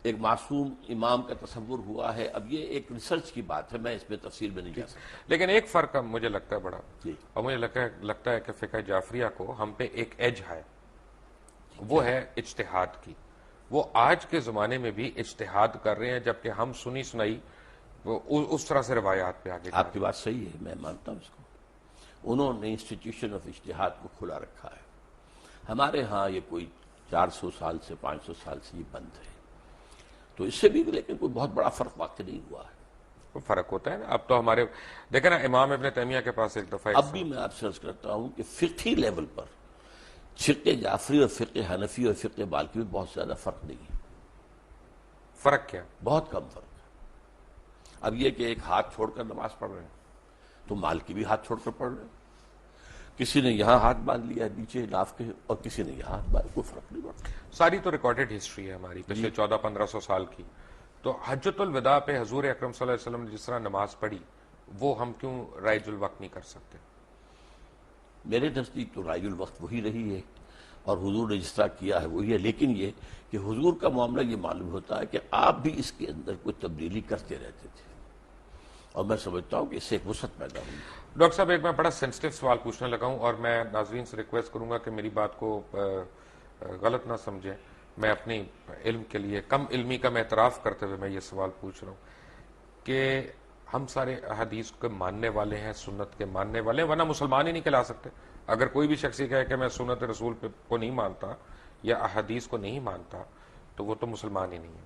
ایک معصوم امام کا تصور ہوا ہے، اب یہ ایک ریسرچ کی بات ہے، میں اس میں تفصیل میں نہیں جا سکتا. لیکن ایک فرق مجھے لگتا ہے بڑا، جی اور مجھے لگتا ہے کہ فقہ جعفریہ کو ہم پہ ایک ایج ہے، وہ ہے اجتہاد کی. وہ آج کے زمانے میں بھی اجتہاد کر رہے ہیں، جبکہ ہم سنی سنائی اس طرح سے روایات پہ آگے. آپ کی بات صحیح ہے، میں مانتا ہوں اس کو. انہوں نے انسٹیٹیوشن آف اجتہاد کو کھلا رکھا ہے. ہمارے ہاں یہ کوئی 400 سال سے 500 سال سے یہ بند ہے، تو اس سے بھی لیکن کوئی بہت بڑا فرق واقع نہیں ہوا ہے. فرق ہوتا ہے نا. اب تو ہمارے دیکھیں نا، امام ابن تیمیہ کے پاس ایک دفعہ اب بھی میں آپ سے عرض کرتا ہوں کہ فقہی لیول پر فقہ جعفری اور فقہ حنفی اور فقہ مالکی میں بہت زیادہ فرق نہیں ہے. فرق کیا؟ بہت کم فرق ہے. اب یہ کہ ایک ہاتھ چھوڑ کر نماز پڑھ رہے ہیں تو مالکی بھی ہاتھ چھوڑ کر پڑھ رہے ہیں. کسی نے یہاں ہاتھ باندھ لیا ہے نیچے ناف کے، اور کسی نے یہاں ہاتھ باندھ، کوئی فرق نہیں پڑتا. ساری تو ریکارڈڈ ہسٹری ہے ہماری پچھلے 1400-1500 سال کی. تو حجۃ الوداع پہ حضور اکرم صلی اللہ علیہ وسلم نے جس طرح نماز پڑھی، وہ ہم کیوں رائج الوقت نہیں کر سکتے؟ میرے نزدیک تو رائج الوقت وہی رہی ہے، اور حضور نے جس طرح کیا ہے وہی ہے. لیکن یہ کہ حضور کا معاملہ یہ معلوم ہوتا ہے کہ آپ بھی اس کے اندر کوئی تبدیلی کرتے رہتے تھے، اور میں سمجھتا ہوں کہ اس سے ایک وسعت پیدا ہوئی. ڈاکٹر صاحب، ایک میں بڑا سینسٹیو سوال پوچھنے لگا ہوں، اور میں ناظرین سے ریکویسٹ کروں گا کہ میری بات کو غلط نہ سمجھیں. میں اپنی علم کے لیے، کم علمی کا میں اعتراف کرتے ہوئے میں یہ سوال پوچھ رہا ہوں کہ ہم سارے احادیث کے ماننے والے ہیں، سنت کے ماننے والے ہیں، ورنہ مسلمان ہی نہیں کہلا سکتے. اگر کوئی بھی شخص کہے کہ میں سنت رسول کو نہیں مانتا یا احادیث کو نہیں مانتا تو وہ تو مسلمان ہی نہیں ہے.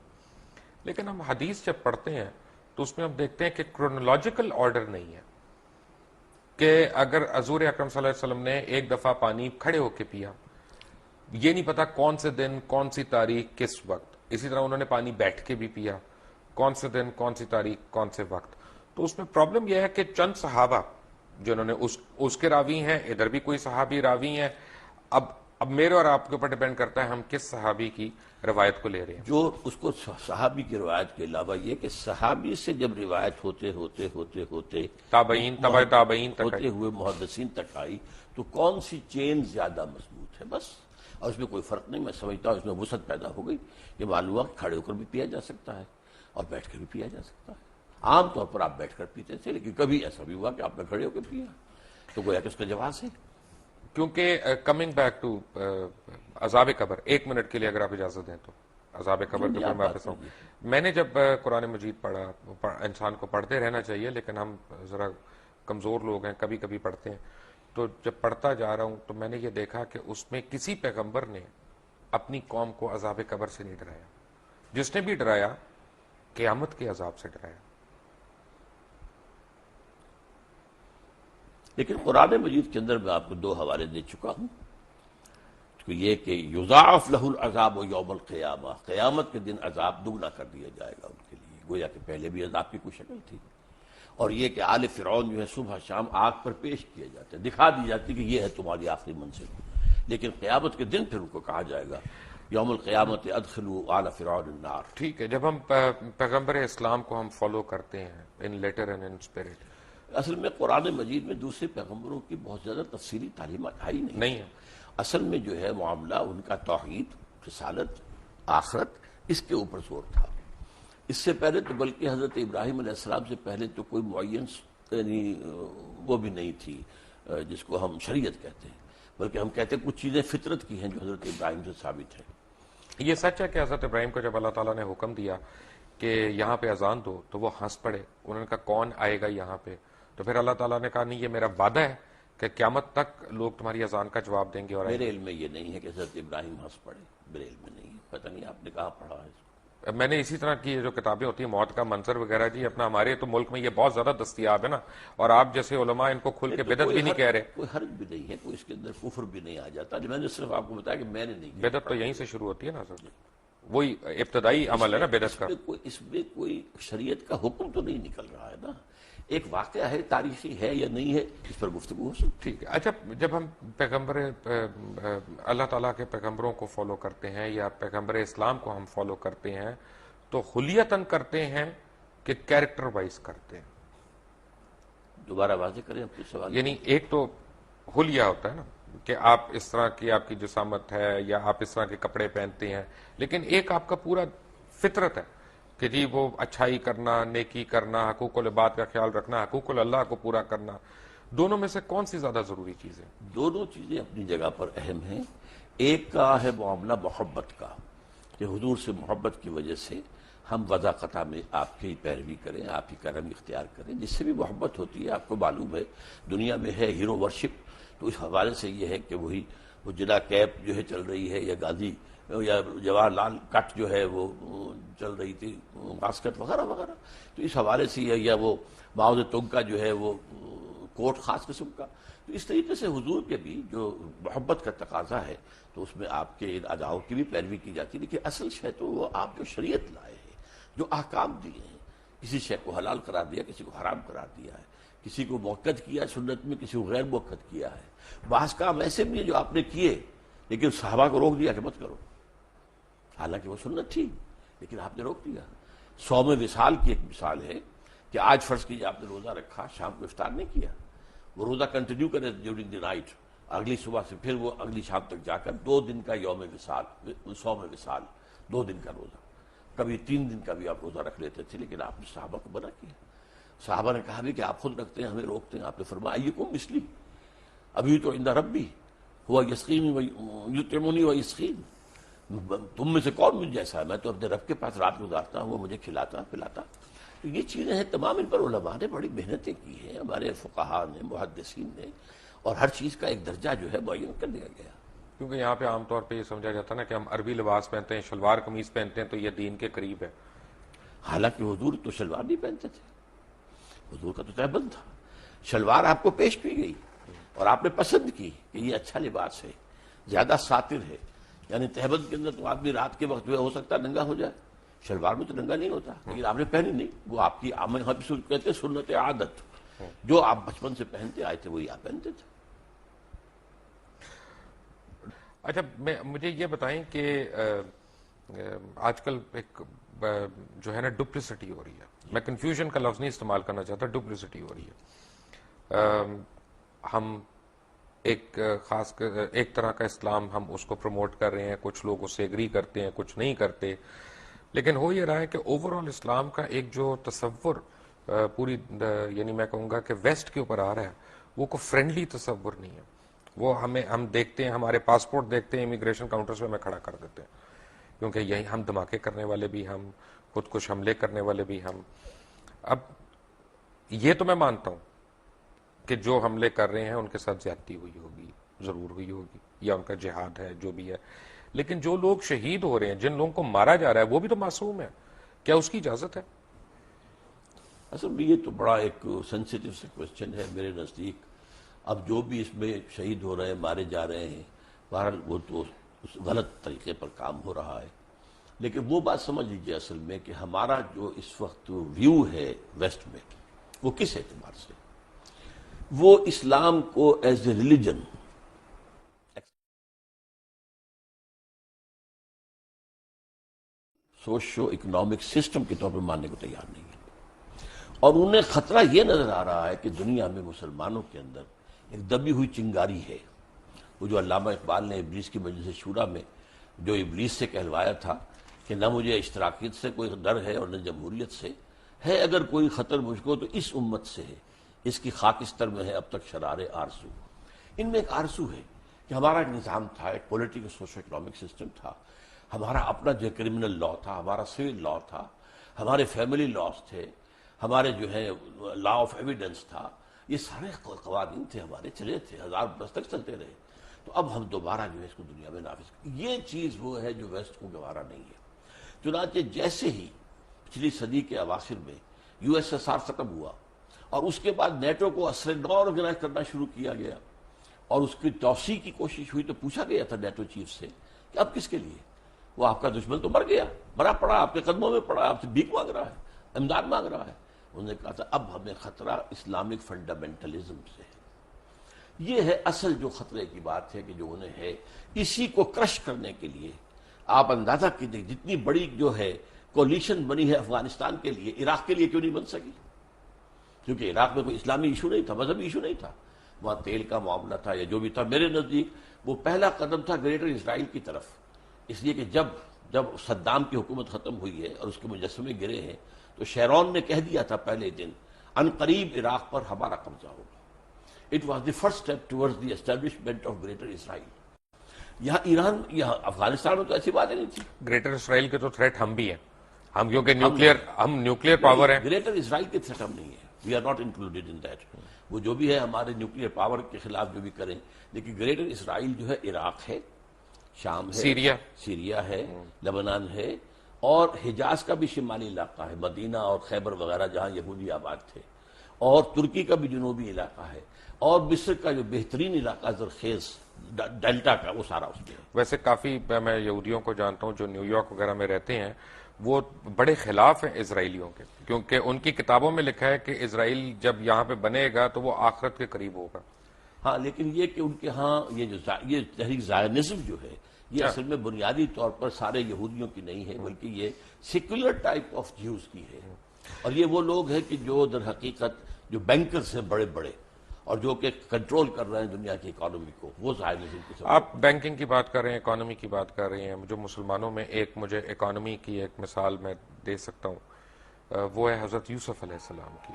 لیکن ہم حدیث جب پڑھتے ہیں تو اس میں ہم دیکھتے ہیں کہ کرونالوجیکل آرڈر نہیں ہے، کہ اگر حضور اکرم صلی اللہ علیہ وسلم نے ایک دفعہ پانی کھڑے ہو کے پیا، یہ نہیں پتا کون سے دن، کون سی تاریخ، کس وقت. اسی طرح انہوں نے پانی بیٹھ کے بھی پیا، کون سے دن، کون سی تاریخ، کون سے وقت. تو اس میں پرابلم یہ ہے کہ چند صحابہ جنہوں نے اس کے راوی ہیں، ادھر بھی کوئی صحابی راوی ہیں. اب میرے اور آپ کے اوپر ڈیپینڈ کرتا ہے ہم کس صحابی کی روایت کو لے رہے ہیں. جو اس کو صحابی کی روایت کے علاوہ یہ کہ صحابی سے جب روایت ہوتے تابعین، تبع تابعین تک ہوتے ہوئے محدثین تک آئی، تو کون سی چین زیادہ مضبوط ہے، بس. اور اس میں کوئی فرق نہیں. میں سمجھتا ہوں اس میں وسعت پیدا ہو گئی کہ معلوم ہوا کھڑے ہو کر بھی پیا جا سکتا ہے اور بیٹھ کر بھی پیا جا سکتا ہے. عام طور پر آپ بیٹھ کر پیتے تھے، لیکن کبھی ایسا بھی ہوا کہ آپ نے کھڑے ہو کے پیا، تو گویا کہ اس کا جواز ہے. کیونکہ کمنگ بیک ٹو عذاب قبر، 1 منٹ کے لیے اگر آپ اجازت دیں تو عذاب قبر کے اوپر میں واپس آؤں. میں نے جب قرآن مجید پڑھا، انسان کو پڑھتے رہنا چاہیے لیکن ہم ذرا کمزور لوگ ہیں، کبھی کبھی پڑھتے ہیں، تو جب پڑھتا جا رہا ہوں تو میں نے یہ دیکھا کہ اس میں کسی پیغمبر نے اپنی قوم کو عذاب قبر سے نہیں ڈرایا. جس نے بھی ڈرایا قیامت کے عذاب سے ڈرایا. لیکن قرآن مجید کے اندر میں آپ کو 2 حوالے دے چکا ہوں. تو یہ کہ یضاعف لہ العذاب یوم القیامہ، قیامت کے دن عذاب دگنا کر دیا جائے گا ان کے لیے، گویا کہ پہلے بھی عذاب کی کوئی شکل تھی. اور یہ کہ آل فرعون جو ہے صبح شام آگ پر پیش کیے جاتے ہیں، دکھا دی جاتی کہ یہ ہے تمہاری آخری منزل. لیکن قیامت کے دن پھر ان کو کہا جائے گا یوم القیامت ادخلوا آل فرعون النار. ٹھیک ہے، جب ہم پیغمبر اسلام کو ہم فالو کرتے ہیں ان لیٹر اینڈ ان اسپرٹ، اصل میں قرآن مجید میں دوسرے پیغمبروں کی بہت زیادہ تفصیلی تعلیمات آئی نہیں ہے. اصل میں جو ہے معاملہ ان کا توحید، رسالت، آخرت، اس کے اوپر زور تھا. اس سے پہلے تو بلکہ حضرت ابراہیم علیہ السلام سے پہلے تو کوئی معین یعنی وہ بھی نہیں تھی جس کو ہم شریعت کہتے ہیں، بلکہ ہم کہتے ہیں کچھ چیزیں فطرت کی ہیں جو حضرت ابراہیم سے ثابت ہیں. یہ سچ ہے کہ حضرت ابراہیم کو جب اللہ تعالیٰ نے حکم دیا کہ یہاں پہ اذان دو تو وہ ہنس پڑے. انہوں نے کہا کون آئے گا یہاں پہ؟ تو پھر اللہ تعالیٰ نے کہا نہیں، یہ میرا وعدہ ہے کہ قیامت تک لوگ تمہاری اذان کا جواب دیں گے. اور میرے علم میں یہ نہیں ہے کہ حضرت ابراہیم ہنس پڑے، میرے علم میں نہیں ہے، پتہ نہیں آپ نے کہاں پڑھا ہے. میں نے اسی طرح کی جو کتابیں ہوتی ہیں موت کا منظر وغیرہ، جی اپنا ہمارے تو ملک میں یہ بہت زیادہ دستیاب ہے نا، اور آپ جیسے علماء ان کو کھل کے بدعت بھی نہیں کہہ رہے. کوئی حرج بھی نہیں ہے، کوئی اس کے اندر کفر بھی نہیں آ جاتا. میں نے صرف آپ کو بتایا کہ میں نے نہیں کیا. بدعت تو یہیں سے شروع ہوتی ہے نا سر، وہی ابتدائی عمل ہے نا بدعت کا. اس میں کوئی شریعت کا حکم تو نہیں نکل رہا ہے نا، ایک واقعہ ہے، تاریخی ہے یا نہیں ہے، اس پر گفتگو ہو سکتی. ٹھیک ہے. اچھا، جب ہم پیغمبر اللہ تعالیٰ کے پیغمبروں کو فالو کرتے ہیں یا پیغمبر اسلام کو ہم فالو کرتے ہیں تو خلیتاً کرتے ہیں کہ کیریکٹر وائز کرتے ہیں؟ دوبارہ واضح کریں اپنے سوال. یعنی ایک تو حلیہ ہوتا ہے نا کہ آپ اس طرح کی آپ کی جسامت ہے یا آپ اس طرح کے کپڑے پہنتے ہیں، لیکن ایک آپ کا پورا فطرت ہے کہ جی وہ اچھائی کرنا، نیکی کرنا، حقوق العباد کا خیال رکھنا، حقوق اللہ کو پورا کرنا. دونوں میں سے کون سی زیادہ ضروری چیز ہے؟ دونوں چیزیں اپنی جگہ پر اہم ہیں. ایک کا ہے معاملہ محبت کا، کہ حضور سے محبت کی وجہ سے ہم وضع قطع میں آپ کی پیروی کریں، آپ کی کرم اختیار کریں. جس سے بھی محبت ہوتی ہے آپ کو معلوم ہے دنیا میں ہے ہیرو ورشپ، تو اس حوالے سے یہ ہے کہ وہی وہ جلا کیپ جو ہے چل رہی ہے، یا گاندھی یا جواہر لال کٹ جو ہے وہ چل رہی تھی، واسکٹ وغیرہ وغیرہ. تو اس حوالے سے یا وہ ماؤ زے تونگ کا جو ہے وہ کوٹ خاص قسم کا. تو اس طریقے سے حضور کے بھی جو محبت کا تقاضا ہے تو اس میں آپ کے ان اداؤں کی بھی پیروی کی جاتی ہے. لیکن اصل شے تو وہ آپ جو شریعت لائے ہیں، جو احکام دیے ہیں، کسی شے کو حلال قرار دیا، کسی کو حرام قرار دیا ہے، کسی کو موقت کیا سنت میں، کسی کو غیر موقت کیا ہے. بعض کام ایسے بھی ہیں جو آپ نے کیے لیکن صحابہ کو روک دیا کہ مت کرو، حالانکہ وہ سنت تھی لیکن آپ نے روک دیا. صوم وصال کی ایک مثال ہے کہ آج فرض کیجیے آپ نے روزہ رکھا، شام کو افطار نہیں کیا، وہ روزہ کنٹینیو کرے ڈیورنگ دی نائٹ، اگلی صبح سے پھر وہ اگلی شام تک جا کر 2 دن کا یوم وصال، صوم وصال، 2 دن کا روزہ، کبھی 3 دن کا بھی آپ روزہ رکھ لیتے تھے. لیکن آپ نے صحابہ کو منع کیا. صحابہ نے کہا بھی کہ آپ خود رکھتے ہیں، ہمیں روکتے ہیں. آپ نے فرمایا ایکم مثلی ابھی تو عند ربی ہوا یسقین یطعمنی و یسقین، تم میں سے کون مجھ جیسا ہے، میں تو اپنے رب کے پاس رات گزارتا ہوں، وہ مجھے کھلاتا پلاتا. تو یہ چیزیں ہیں تمام، ان پر علماء نے بڑی محنتیں کی ہیں، ہمارے فقہاء نے، محدثین نے، اور ہر چیز کا ایک درجہ جو ہے معین کر دیا گیا. کیونکہ یہاں پہ عام طور پہ یہ سمجھا جاتا ہے نا کہ ہم عربی لباس پہنتے ہیں، شلوار قمیض پہنتے ہیں تو یہ دین کے قریب ہے. حالانکہ حضور تو شلوار نہیں پہنتے تھے، حضور کا تو تہبند تھا. شلوار آپ کو پیش کی گئی اور آپ نے پسند کی کہ یہ اچھا لباس ہے، زیادہ ساتر ہے. یعنی تہبند کے اندر تو آدمی رات کے وقت جو ہے ہو سکتا ہے ننگا ہو جائے، شلوار میں تو ننگا نہیں ہوتا. لیکن آپ نے پہنی نہیں، وہ آپ کی کہتے ہیں سنت عادت، جو آپ بچپن سے پہنتے آئے تھے وہی آپ پہنتے تھے. اچھا، مجھے یہ بتائیں کہ آج کل ایک جو ہے نا ڈپلیسٹی ہو رہی ہے، میں کنفیوژن کا لفظ نہیں استعمال کرنا چاہتا، ڈپلیسٹی ہو رہی ہے. ہم ایک خاص ایک طرح کا اسلام ہم اس کو پروموٹ کر رہے ہیں، کچھ لوگ اس سے ایگری کرتے ہیں، کچھ نہیں کرتے. لیکن ہو یہ رہا ہے کہ اوور آل اسلام کا ایک جو تصور پوری یعنی میں کہوں گا کہ ویسٹ کے اوپر آ رہا ہے وہ کوئی فرینڈلی تصور نہیں ہے. وہ ہم دیکھتے ہیں، ہمارے پاسپورٹ دیکھتے ہیں امیگریشن کاؤنٹرز پہ ہمیں کھڑا کر دیتے ہیں کیونکہ یہی ہم دھماکے کرنے والے بھی ہم، خود کش حملے کرنے والے بھی ہم. اب یہ تو میں مانتا ہوں کہ جو حملے کر رہے ہیں ان کے ساتھ زیادتی ہوئی ہوگی، ضرور ہوئی ہوگی، یا ان کا جہاد ہے جو بھی ہے، لیکن جو لوگ شہید ہو رہے ہیں، جن لوگوں کو مارا جا رہا ہے، وہ بھی تو معصوم ہے. کیا اس کی اجازت ہے؟ اصل میں یہ تو بڑا ایک سینسیٹیو سے کوشچن ہے میرے نزدیک. اب جو بھی اس میں شہید ہو رہے ہیں، مارے جا رہے ہیں، بہرحال وہ تو غلط طریقے پر کام ہو رہا ہے. لیکن وہ بات سمجھ لیجیے اصل میں کہ ہمارا جو اس وقت ویو ہے ویسٹ میں، وہ کس اعتبار سے، وہ اسلام کو as a religion socio economic system کے طور پر ماننے کو تیار نہیں ہے. اور انہیں خطرہ یہ نظر آ رہا ہے کہ دنیا میں مسلمانوں کے اندر ایک دبی ہوئی چنگاری ہے. وہ جو علامہ اقبال نے ابلیس کی مجلس شورا میں جو ابلیس سے کہلوایا تھا کہ نہ مجھے اشتراکیت سے کوئی ڈر ہے اور نہ جمہوریت سے ہے، اگر کوئی خطر مجھ کو تو اس امت سے ہے، اس کی خاکستر میں ہے اب تک شرار آرزو. ان میں ایک آرزو ہے کہ ہمارا ایک نظام تھا، ایک پولیٹیکل سوشو اکنامک سسٹم تھا، ہمارا اپنا جو کرمنل لا تھا، ہمارا سول لا تھا، ہمارے فیملی لاز تھے، ہمارے جو ہے لا آف ایویڈنس تھا، یہ سارے قوانین تھے ہمارے، چلے تھے، 1000 برس تک چلتے رہے. تو اب ہم دوبارہ جو ہے اس کو دنیا میں نافذ کریں، یہ چیز وہ ہے جو ویسٹ کو گوارا نہیں ہے. چنانچہ جیسے ہی پچھلی صدی کے اواخر میں یو ایس ایس آر ختم ہوا اور اس کے بعد نیٹو کو اثر نو آرگنائز کرنا شروع کیا گیا اور اس کی توسیع کی کوشش ہوئی، تو پوچھا گیا تھا نیٹو چیف سے کہ اب کس کے لیے؟ وہ آپ کا دشمن تو مر گیا، مرا پڑا، آپ کے قدموں میں پڑا، آپ سے بھیک مانگ رہا ہے، امداد مانگ رہا ہے. انہوں نے کہا تھا اب ہمیں خطرہ اسلامک فنڈامنٹلزم سے ہے. یہ ہے اصل جو خطرے کی بات ہے کہ جو انہیں ہے. اسی کو کرش کرنے کے لیے آپ اندازہ کیجیے جتنی بڑی جو ہے کولیشن بنی ہے افغانستان کے لیے، عراق کے لیے کیوں نہیں بن سکی؟ کیونکہ عراق میں کوئی اسلامی ایشو نہیں تھا، مذہبی ایشو نہیں تھا، وہاں تیل کا معاملہ تھا یا جو بھی تھا. میرے نزدیک وہ پہلا قدم تھا گریٹر اسرائیل کی طرف، اس لیے کہ جب صدام کی حکومت ختم ہوئی ہے اور اس کے مجسمے گرے ہیں تو شیرون نے کہہ دیا تھا پہلے دن ان قریب عراق پر ہمارا قبضہ ہوگا. It was the first step towards the establishment of Greater Israel. یہاں ایران، یہاں افغانستان میں تو ایسی باتیں نہیں تھی. گریٹر اسرائیل کے تو تھریٹ ہم بھی ہیں، ہم کیونکہ نیوکلیئر پاور ہیں. گریٹر اسرائیل کے تھریٹ ہم نہیں ہے، we are not included in that. وہ جو بھی ہے ہمارے نیوکلیئر پاور کے خلاف جو بھی کریں، لیکن گریٹر اسرائیل جو ہے عراق ہے، شام ہے، سیریا ہے، لبنان ہے، اور حجاز کا بھی شمالی علاقہ ہے، مدینہ اور خیبر وغیرہ جہاں یہودی آباد تھے، اور ترکی کا بھی جنوبی علاقہ ہے، اور مصر کا جو بہترین علاقہ زرخیز ڈیلٹا کا، وہ سارا اس میں ہے. ویسے کافی میں یہودیوں کو جانتا ہوں جو نیو یارک وغیرہ میں رہتے ہیں، وہ بڑے خلاف ہیں اسرائیلیوں کے، کیونکہ ان کی کتابوں میں لکھا ہے کہ اسرائیل جب یہاں پہ بنے گا تو وہ آخرت کے قریب ہوگا. ہاں، لیکن یہ کہ ان کے ہاں یہ تحریک زائنزم جو ہے یہ اصل میں بنیادی طور پر سارے یہودیوں کی نہیں ہے، بلکہ یہ سیکولر ٹائپ آف جیوز کی ہے. اور یہ وہ لوگ ہیں کہ جو در حقیقت جو بینکرز ہیں بڑے بڑے اور جو کہ کنٹرول کر رہے ہیں دنیا کی اکانومی کو، وہ زائنزم کی سب. آپ بینکنگ کی بات کر رہے ہیں، اکانومی کی بات کر رہے ہیں. جو مسلمانوں میں مجھے اکانومی کی ایک مثال میں دے سکتا ہوں، وہ ہے حضرت یوسف علیہ السلام کی.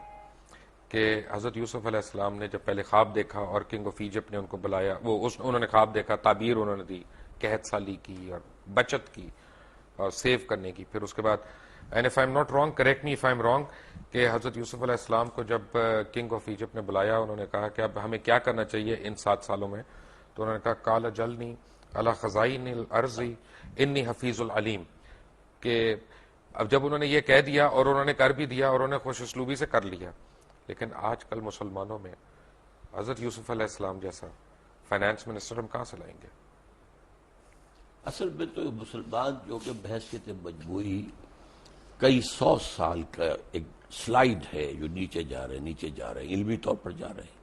کہ حضرت یوسف علیہ السلام نے جب پہلے خواب دیکھا اور کنگ آف ایجپٹ نے ان کو بلایا، انہوں نے خواب دیکھا، تعبیر انہوں نے دی، قحط سالی کی اور بچت کی اور سیو کرنے کی. پھر اس کے بعد and if I am not wrong, correct me if I am wrong, کہ حضرت یوسف علیہ السلام کو جب کنگ آف ایجپٹ نے بلایا، انہوں نے کہا کہ اب ہمیں کیا کرنا چاہیے ان 7 سالوں میں؟ تو انہوں نے کہا قال جلنی علی خزائن الارض انی حفیظ العلیم. کہ اب جب انہوں نے یہ کہہ دیا اور انہوں نے کر بھی دیا اور انہوں نے خوش اسلوبی سے کر لیا، لیکن آج کل مسلمانوں میں حضرت یوسف علیہ السلام جیسا فائنانس منسٹر ہم کہاں سے لائیں گے؟ اصل میں تو مسلمان جو کہ بحثیت مجموعی کئی 100 سال کا ایک سلائیڈ ہے جو نیچے جا رہے ہیں، علمی طور پر جا رہے ہیں،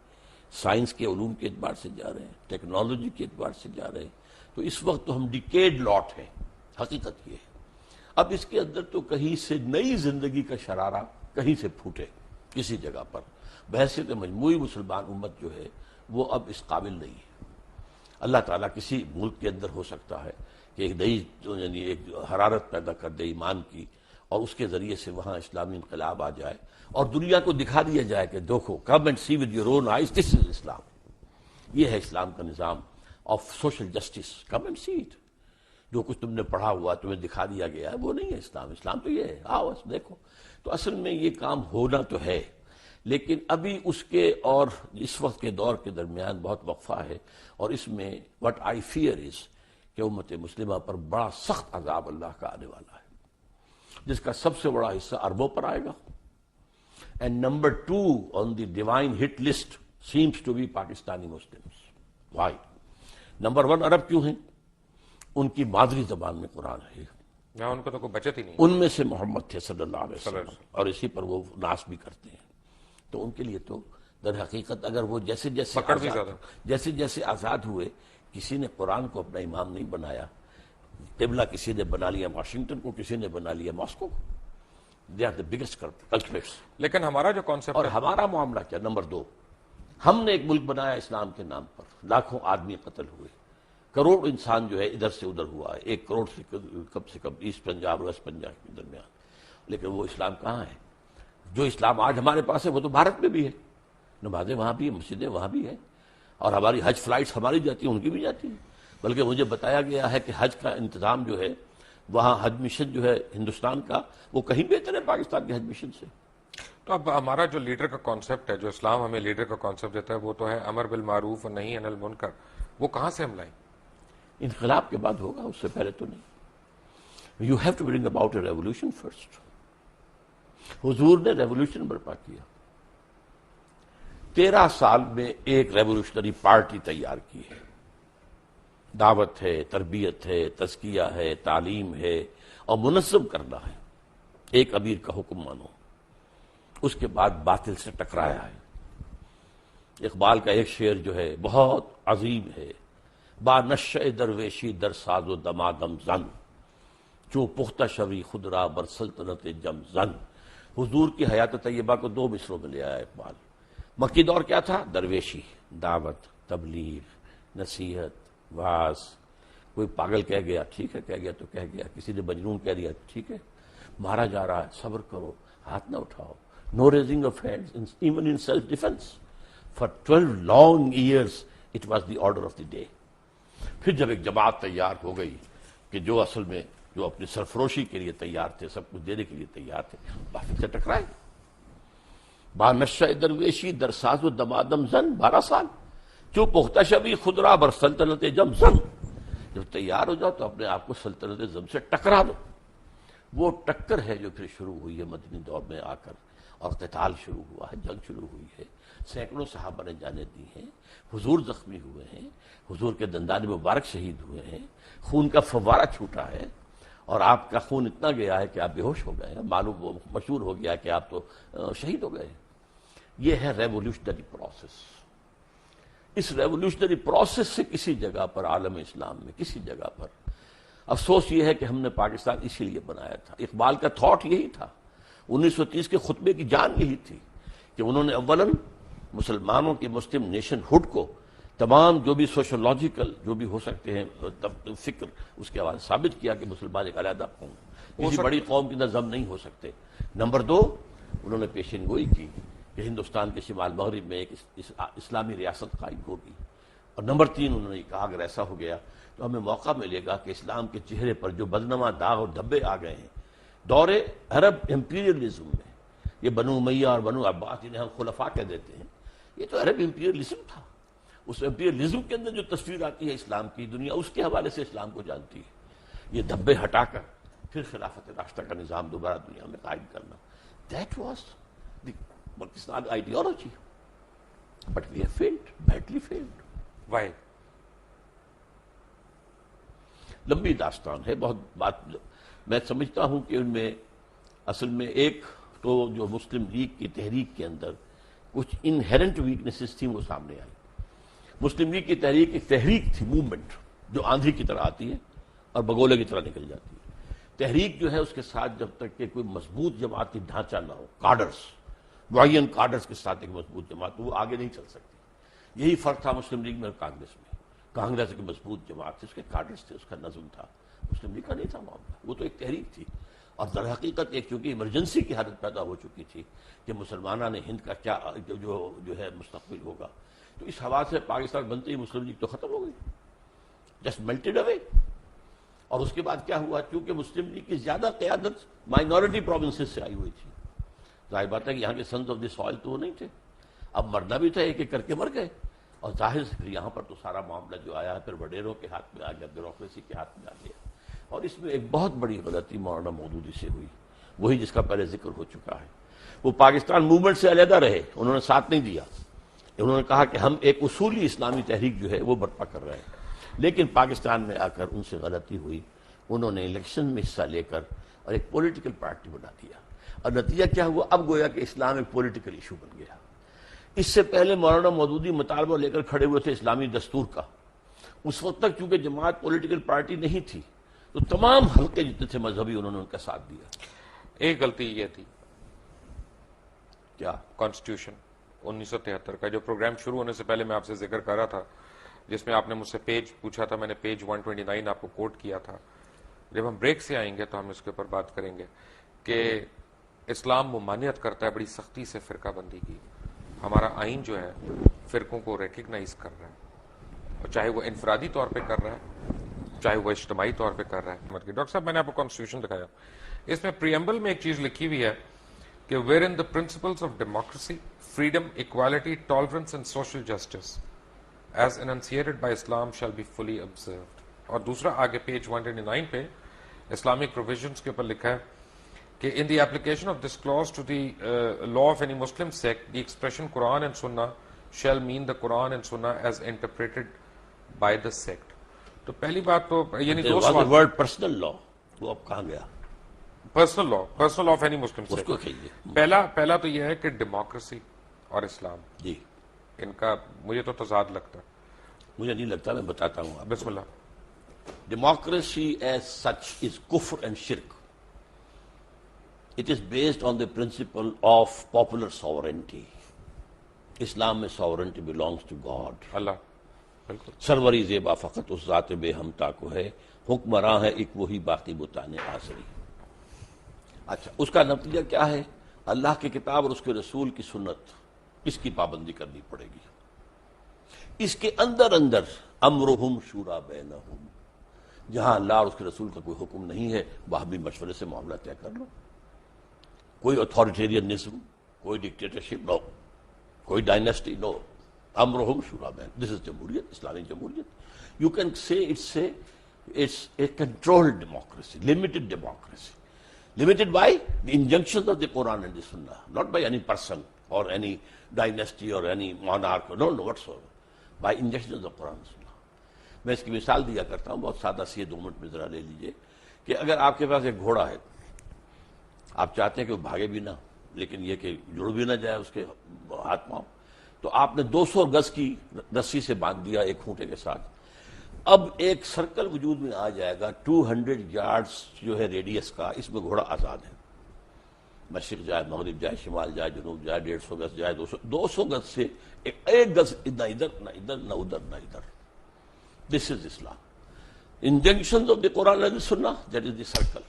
سائنس کے علوم کے اعتبار سے جا رہے ہیں، ٹیکنالوجی کے اعتبار سے جا رہے ہیں. تو اس وقت تو ہم ڈیکیڈ لاٹ ہیں. حقیقت یہ ہے اب اس کے اندر تو کہیں سے نئی زندگی کا شرارہ کہیں سے پھوٹے کسی جگہ پر. بحثیت مجموعی مسلمان امت جو ہے وہ اب اس قابل نہیں ہے. اللہ تعالیٰ کسی ملک کے اندر ہو سکتا ہے کہ ایک نئی یعنی ایک حرارت پیدا کر دے ایمان کی، اور اس کے ذریعے سے وہاں اسلامی انقلاب آ جائے اور دنیا کو دکھا دیا جائے کہ دیکھو، come and see with your own eyes, this is Islam. یہ ہے اسلام کا نظام of social justice. Come and see it. جو کچھ تم نے پڑھا ہوا تمہیں دکھا دیا گیا ہے وہ نہیں ہے اسلام. اسلام تو یہ ہے, آؤ بس دیکھو. تو اصل میں یہ کام ہونا تو ہے, لیکن ابھی اس کے اور اس وقت کے دور کے درمیان بہت وقفہ ہے, اور اس میں وٹ آئی فیئر از کہ امت مسلمہ پر بڑا سخت عذاب اللہ کا آنے والا ہے, جس کا سب سے بڑا حصہ عربوں پر آئے گا. And number 2 on the divine hit list seems to be Pakistani Muslims. Why? Number 1 عرب کیوں ہیں؟ ان کی مادری زبان میں قرآن ہے, یہاں ان کو تو کوئی بچت ہی نہیں. ان میں سے محمد تھے صلی اللہ علیہ وسلم, اور اسی پر وہ ناس بھی کرتے ہیں. تو ان کے لیے تو در حقیقت اگر وہ جیسے جیسے آزاد ہوئے, کسی نے قرآن کو اپنا امام نہیں بنایا. قبلہ کسی نے بنا لیا واشنگٹن کو, کسی نے بنا لیا ماسکو کو. They are the biggest culprits. لیکن ہمارا جو کانسیپٹ اور ہمارا معاملہ کیا؟ نمبر 2, ہم نے ایک ملک بنایا اسلام کے نام پر, لاکھوں آدمی قتل ہوئے, کروڑ انسان جو ہے ادھر سے ادھر ہوا ہے, 1 کروڑ سے کم ایسٹ پنجاب اور ویسٹ پنجاب کے درمیان. لیکن وہ اسلام کہاں ہے؟ جو اسلام آج ہمارے پاس ہے وہ تو بھارت میں بھی ہے, نمازیں وہاں بھی ہیں, مسجدیں وہاں بھی ہیں, اور ہماری حج فلائٹس ہماری جاتی ہیں, ان کی بھی جاتی ہیں. بلکہ مجھے بتایا گیا ہے کہ حج کا انتظام جو ہے وہاں, حج مشن جو ہے ہندوستان کا, وہ کہیں بہتر ہے پاکستان کے حج مشن سے. تو اب ہمارا جو لیڈر کا کانسیپٹ ہے, جو اسلام ہمیں لیڈر کا کانسیپٹ دیتا ہے, وہ تو ہے امر بالمعروف و نہی عن المنکر. وہ کہاں سے ہم لائیں؟ انقلاب کے بعد ہوگا, اس سے پہلے تو نہیں. You have to bring about a revolution first. حضور نے ریولیوشن برپا کیا, 13 سال میں ایک ریولیوشنری پارٹی تیار کی ہے. دعوت ہے, تربیت ہے, تزکیہ ہے, تعلیم ہے, اور منظم کرنا ہے. ایک امیر کا حکم مانو. اس کے بعد باطل سے ٹکرایا ہے. اقبال کا ایک شعر جو ہے بہت عظیم ہے, با نشہ درویشی در ساز و دمادم زن, چو پختہ شوی خود را بر سلطنت جم زن. حضور کی حیات طیبہ کو 2 مصروں میں لے آیا اقبال. مکی دور کیا تھا؟ درویشی, دعوت, تبلیغ, نصیحت, واز. کوئی پاگل کہہ گیا, ٹھیک ہے کہہ گیا تو کہہ گیا. کسی نے مجنون کہہ دیا, ٹھیک ہے. مارا جا رہا ہے, صبر کرو, ہاتھ نہ اٹھاؤ. No raising of hands, even in self-defense. For 12 long years, it was the order of the day. پھر جب ایک جماعت تیار ہو گئی کہ جو اصل میں جو اپنی سرفروشی کے لیے تیار تھے, سب کچھ دینے کے لیے تیار تھے, باطل سے ٹکرائے. با نشہ درویشی در ساز و دمادم زن, 12 سال. جو پختہ شبی خود را بر سلطنت جم زن. جب تیار ہو جاؤ تو اپنے آپ کو سلطنت زم سے ٹکرا دو. وہ ٹکر ہے جو پھر شروع ہوئی ہے مدنی دور میں آ کر, اور قتال شروع ہوا ہے, جنگ شروع ہوئی ہے. سینکڑوں صحابہ نے جانیں دی ہیں, حضور زخمی ہوئے ہیں, حضور کے دندان مبارک شہید ہوئے ہیں, خون کا فوارہ چھوٹا ہے, اور آپ کا خون اتنا گیا ہے کہ آپ بے ہوش ہو گئے ہیں. معلوم مشہور ہو گیا کہ آپ تو شہید ہو گئے. یہ ہے ریولیوشنری پروسیس. اس ریولیوشنری پروسیس سے کسی جگہ پر عالم اسلام میں کسی جگہ پر افسوس یہ ہے کہ ہم نے پاکستان اسی لیے بنایا تھا. اقبال کا تھاٹ یہی تھا, 1930 کے خطبے کی جان یہی تھی کہ انہوں نے اولاً مسلمانوں کی مسلم نیشن ہوڈ کو, تمام جو بھی سوشولوجیکل جو بھی ہو سکتے ہیں فکر, اس کے حوالے ثابت کیا کہ مسلمان ایک علیحدہ قوم, کسی بڑی قوم کی نظم نہیں ہو سکتے. نمبر 2, انہوں نے پیشین گوئی کی کہ ہندوستان کے شمال مغرب میں ایک اسلامی ریاست قائم ہوگی. اور نمبر 3, انہوں نے کہا اگر ایسا ہو گیا تو ہمیں موقع ملے گا کہ اسلام کے چہرے پر جو بدنما داغ اور دھبے آ گئے ہیں دور عرب امپیریلزم میں, یہ بنو امیہ اور بنو عباس جنہیں ہم خلفاء کہہ دیتے ہیں, یہ تو عرب امپیریلزم تھا. اس امپیریلزم کے اندر جو تصویر آتی ہے اسلام کی, دنیا اس کے حوالے سے اسلام کو جانتی ہے. یہ دھبے ہٹا کر پھر خلافت راشدہ کا نظام دوبارہ دنیا میں قائم کرنا, that was the Pakistan ideology. But we have failed, badly failed. Why? لمبی داستان ہے, بہت بات. میں سمجھتا ہوں کہ ان میں اصل میں ایک تو جو مسلم لیگ کی تحریک کے اندر کچھ انہیرنٹ ویکنیسز تھیں وہ سامنے آئی. مسلم لیگ کی تحریک ایک تحریک تھی, موومنٹ جو آندھی کی طرح آتی ہے اور بگولے کی طرح نکل جاتی ہے. تحریک جو ہے اس کے ساتھ جب تک کہ کوئی مضبوط جماعتی ڈھانچہ نہ ہو, کارڈرز, معین کارڈرز کے ساتھ ایک مضبوط جماعت, وہ آگے نہیں چل سکتی. یہی فرق تھا مسلم لیگ میں اور کانگریس میں. کانگریس ایک مضبوط جماعت تھی, اس کے کارڈرز تھے, اس کا نظم تھا. مسلم لیگ کا نہیں تھا معاملہ, وہ تو ایک تحریک تھی. اور در حقیقت ایک چونکہ ایمرجنسی کی حالت پیدا ہو چکی تھی کہ مسلمانوں نے ہند کا کیا جو ہے مستقبل ہوگا, تو اس حوالے سے پاکستان بنتے ہی مسلم لیگ تو ختم ہو گئی, جسٹ میلٹڈ اوے. اور اس کے بعد کیا ہوا؟ چونکہ مسلم لیگ کی زیادہ قیادت مائنورٹی پروونسز سے آئی ہوئی تھی، ظاہر بات ہے کہ یہاں کے سنز آف دی سوائل تو وہ نہیں تھے، اب مرنا بھی تھا، ایک ایک کر کے مر گئے، اور ظاہر سے پھر یہاں پر تو سارا معاملہ جو آیا ہے پھر وڈیروں کے ہاتھ میں آ گیا، بیوروکریسی کے ہاتھ میں آ گیا، اور اس میں ایک بہت بڑی غلطی مولانا مودودی سے ہوئی، وہی جس کا پہلے ذکر ہو چکا ہے۔ وہ پاکستان موومنٹ سے علیحدہ رہے، انہوں نے ساتھ نہیں دیا، انہوں نے کہا کہ ہم ایک اصولی اسلامی تحریک جو ہے وہ برپا کر رہے ہیں، لیکن پاکستان میں آ کر ان سے غلطی ہوئی، انہوں نے الیکشن میں حصہ لے کر اور ایک پولیٹیکل پارٹی بنا دیا، اور نتیجہ کیا ہوا؟ اب گویا کہ اسلام ایک پولیٹیکل ایشو بن گیا۔ اس سے پہلے مولانا مودودی مطالبہ لے کر کھڑے ہوئے تھے اسلامی دستور کا، اس وقت تک چونکہ جماعت پولیٹیکل پارٹی نہیں تھی تو تمام حلقے جتنے تھے مذہبی انہوں نے ان کا ساتھ دیا۔ ایک غلطی یہ تھی، کیا؟ کانسٹیٹیوشن 1973 کا جو پروگرام شروع ہونے سے پہلے میں آپ سے ذکر کر رہا تھا، جس میں آپ نے مجھ سے پیج پوچھا تھا، میں نے پیج 129 آپ کو کوٹ کیا تھا۔ جب ہم بریک سے آئیں گے تو ہم اس کے اوپر بات کریں گے کہ اسلام ممانعت کرتا ہے بڑی سختی سے فرقہ بندی کی، ہمارا آئین جو ہے فرقوں کو ریکگنائز کر رہا ہے، اور چاہے وہ انفرادی طور پہ کر رہا ہے چاہے وہ اجتماعی طور پہ کر رہا ہے۔ ڈاکٹر صاحب میں نے آپ کو کانسٹیٹیوشن دکھایا، اس میں پریمبل میں ایک چیز لکھی ہوئی ہے کہ where in the principles of democracy, freedom, equality, tolerance and social justice as enunciated by Islam shall be fully observed۔ اور دوسرا آگے پیج 129 پہ اسلامک پروویژنس کے اوپر لکھا ہے کہ in the application of this clause to the law of any Muslim sect, the expression Quran and Sunnah shall mean the Quran and Sunnah as interpreted by the sect۔ تو پہلی بات تو یعنی دو سوال، ورڈ پرسنل لا وہ اب کہاں گیا؟ Personal law of any Muslim اس کو سیکٹ۔ کہیے۔ پہلا تو یہ ہے کہ ڈیموکریسی اور اسلام جی ان کا مجھے تو تضاد لگتا ہے۔ مجھے نہیں لگتا، میں بتاتا ہوں آپ۔ بسم اللہ۔ Democracy as such is kufr and shirk. It is based on the principle of popular sovereignty. Islam میں sovereignty belongs to God. اللہ بالکل سروری زیبا فقط اس ذات بے ہمتا کو ہے، حکمراں ہے ایک وہی باقی بتانے آزری۔ اچھا، اس کا نتیجہ کیا ہے؟ اللہ کی کتاب اور اس کے رسول کی سنت، اس کی پابندی کرنی پڑے گی۔ اس کے اندر امرہم شورا بینہم، جہاں اللہ اور اس کے رسول کا کوئی حکم نہیں ہے وہاں بھی مشورے سے معاملہ طے کر لو۔ کوئی اتھارٹیرینزم، کوئی ڈکٹیٹرشپ نو، کوئی ڈائنیسٹی نو، امرہم شورا بین۔ دس از جمہوریت، اسلامی جمہوریت۔ You can say it's a controlled democracy, limited democracy. Limited by the injunctions of the Quran and the Sunnah, not by any person or any dynasty or any monarch, no whatsoever, by injunctions of the Quran and Sunnah. میں اس کی مثال دیا کرتا ہوں، بہت سادہ سی ہے، 2 minute میں ذرا لے لیجئے کہ اگر آپ کے پاس ایک گھوڑا ہے، آپ چاہتے ہیں کہ وہ بھاگے بھی نہ لیکن یہ کہ جڑ بھی نہ جائے اس کے ہاتھ پاؤں، تو آپ نے 200 گز کی رسی سے باندھ دیا ایک کھونٹے کے ساتھ۔ اب ایک سرکل وجود میں آ جائے گا 200 یارڈز جو ہے ریڈیس کا، اس میں گھوڑا آزاد ہے، مشرق جائے، مغرب جائے، شمال جائے، جنوب جائے، 150 گز جائے، 200 گز سے ایک گز نہ ادھر نہ ادھر نہ ادھر نہ ادھر۔ دس is Islam. Injunctions of the Quran and the Sunnah, that is the circle.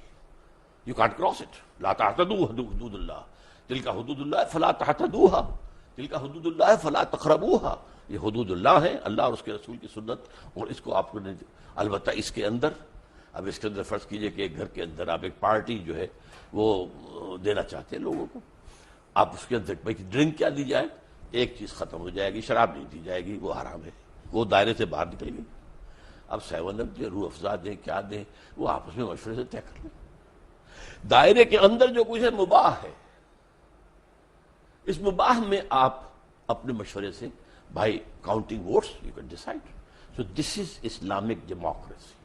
You can't cross it. لا تعتدوا حدود اللہ، تلک حدود اللہ فلا تعتدوها، تلک حدود اللہ فلا تقربوها۔ یہ حدود اللہ ہیں، اللہ اور اس کے رسول کی سنت، اور اس کو آپ نے البتہ اس کے اندر، اب اس کے اندر فرض کیجئے کہ ایک گھر کے اندر آپ ایک پارٹی جو ہے وہ دینا چاہتے ہیں لوگوں کو، آپ اس کے اندر بھائی ڈرنک کیا دی جائے، ایک چیز ختم ہو جائے گی، شراب نہیں دی جائے گی، وہ حرام ہے، وہ دائرے سے باہر نکلے گی۔ اب 7 اپ دیں، روح افزا دیں، کیا دیں، وہ آپس میں مشورے سے طے کر لیں۔ دائرے کے اندر جو کچھ ہے مباح ہے، اس مباح میں آپ اپنے مشورے سے by counting votes you can decide. So this is Islamic democracy.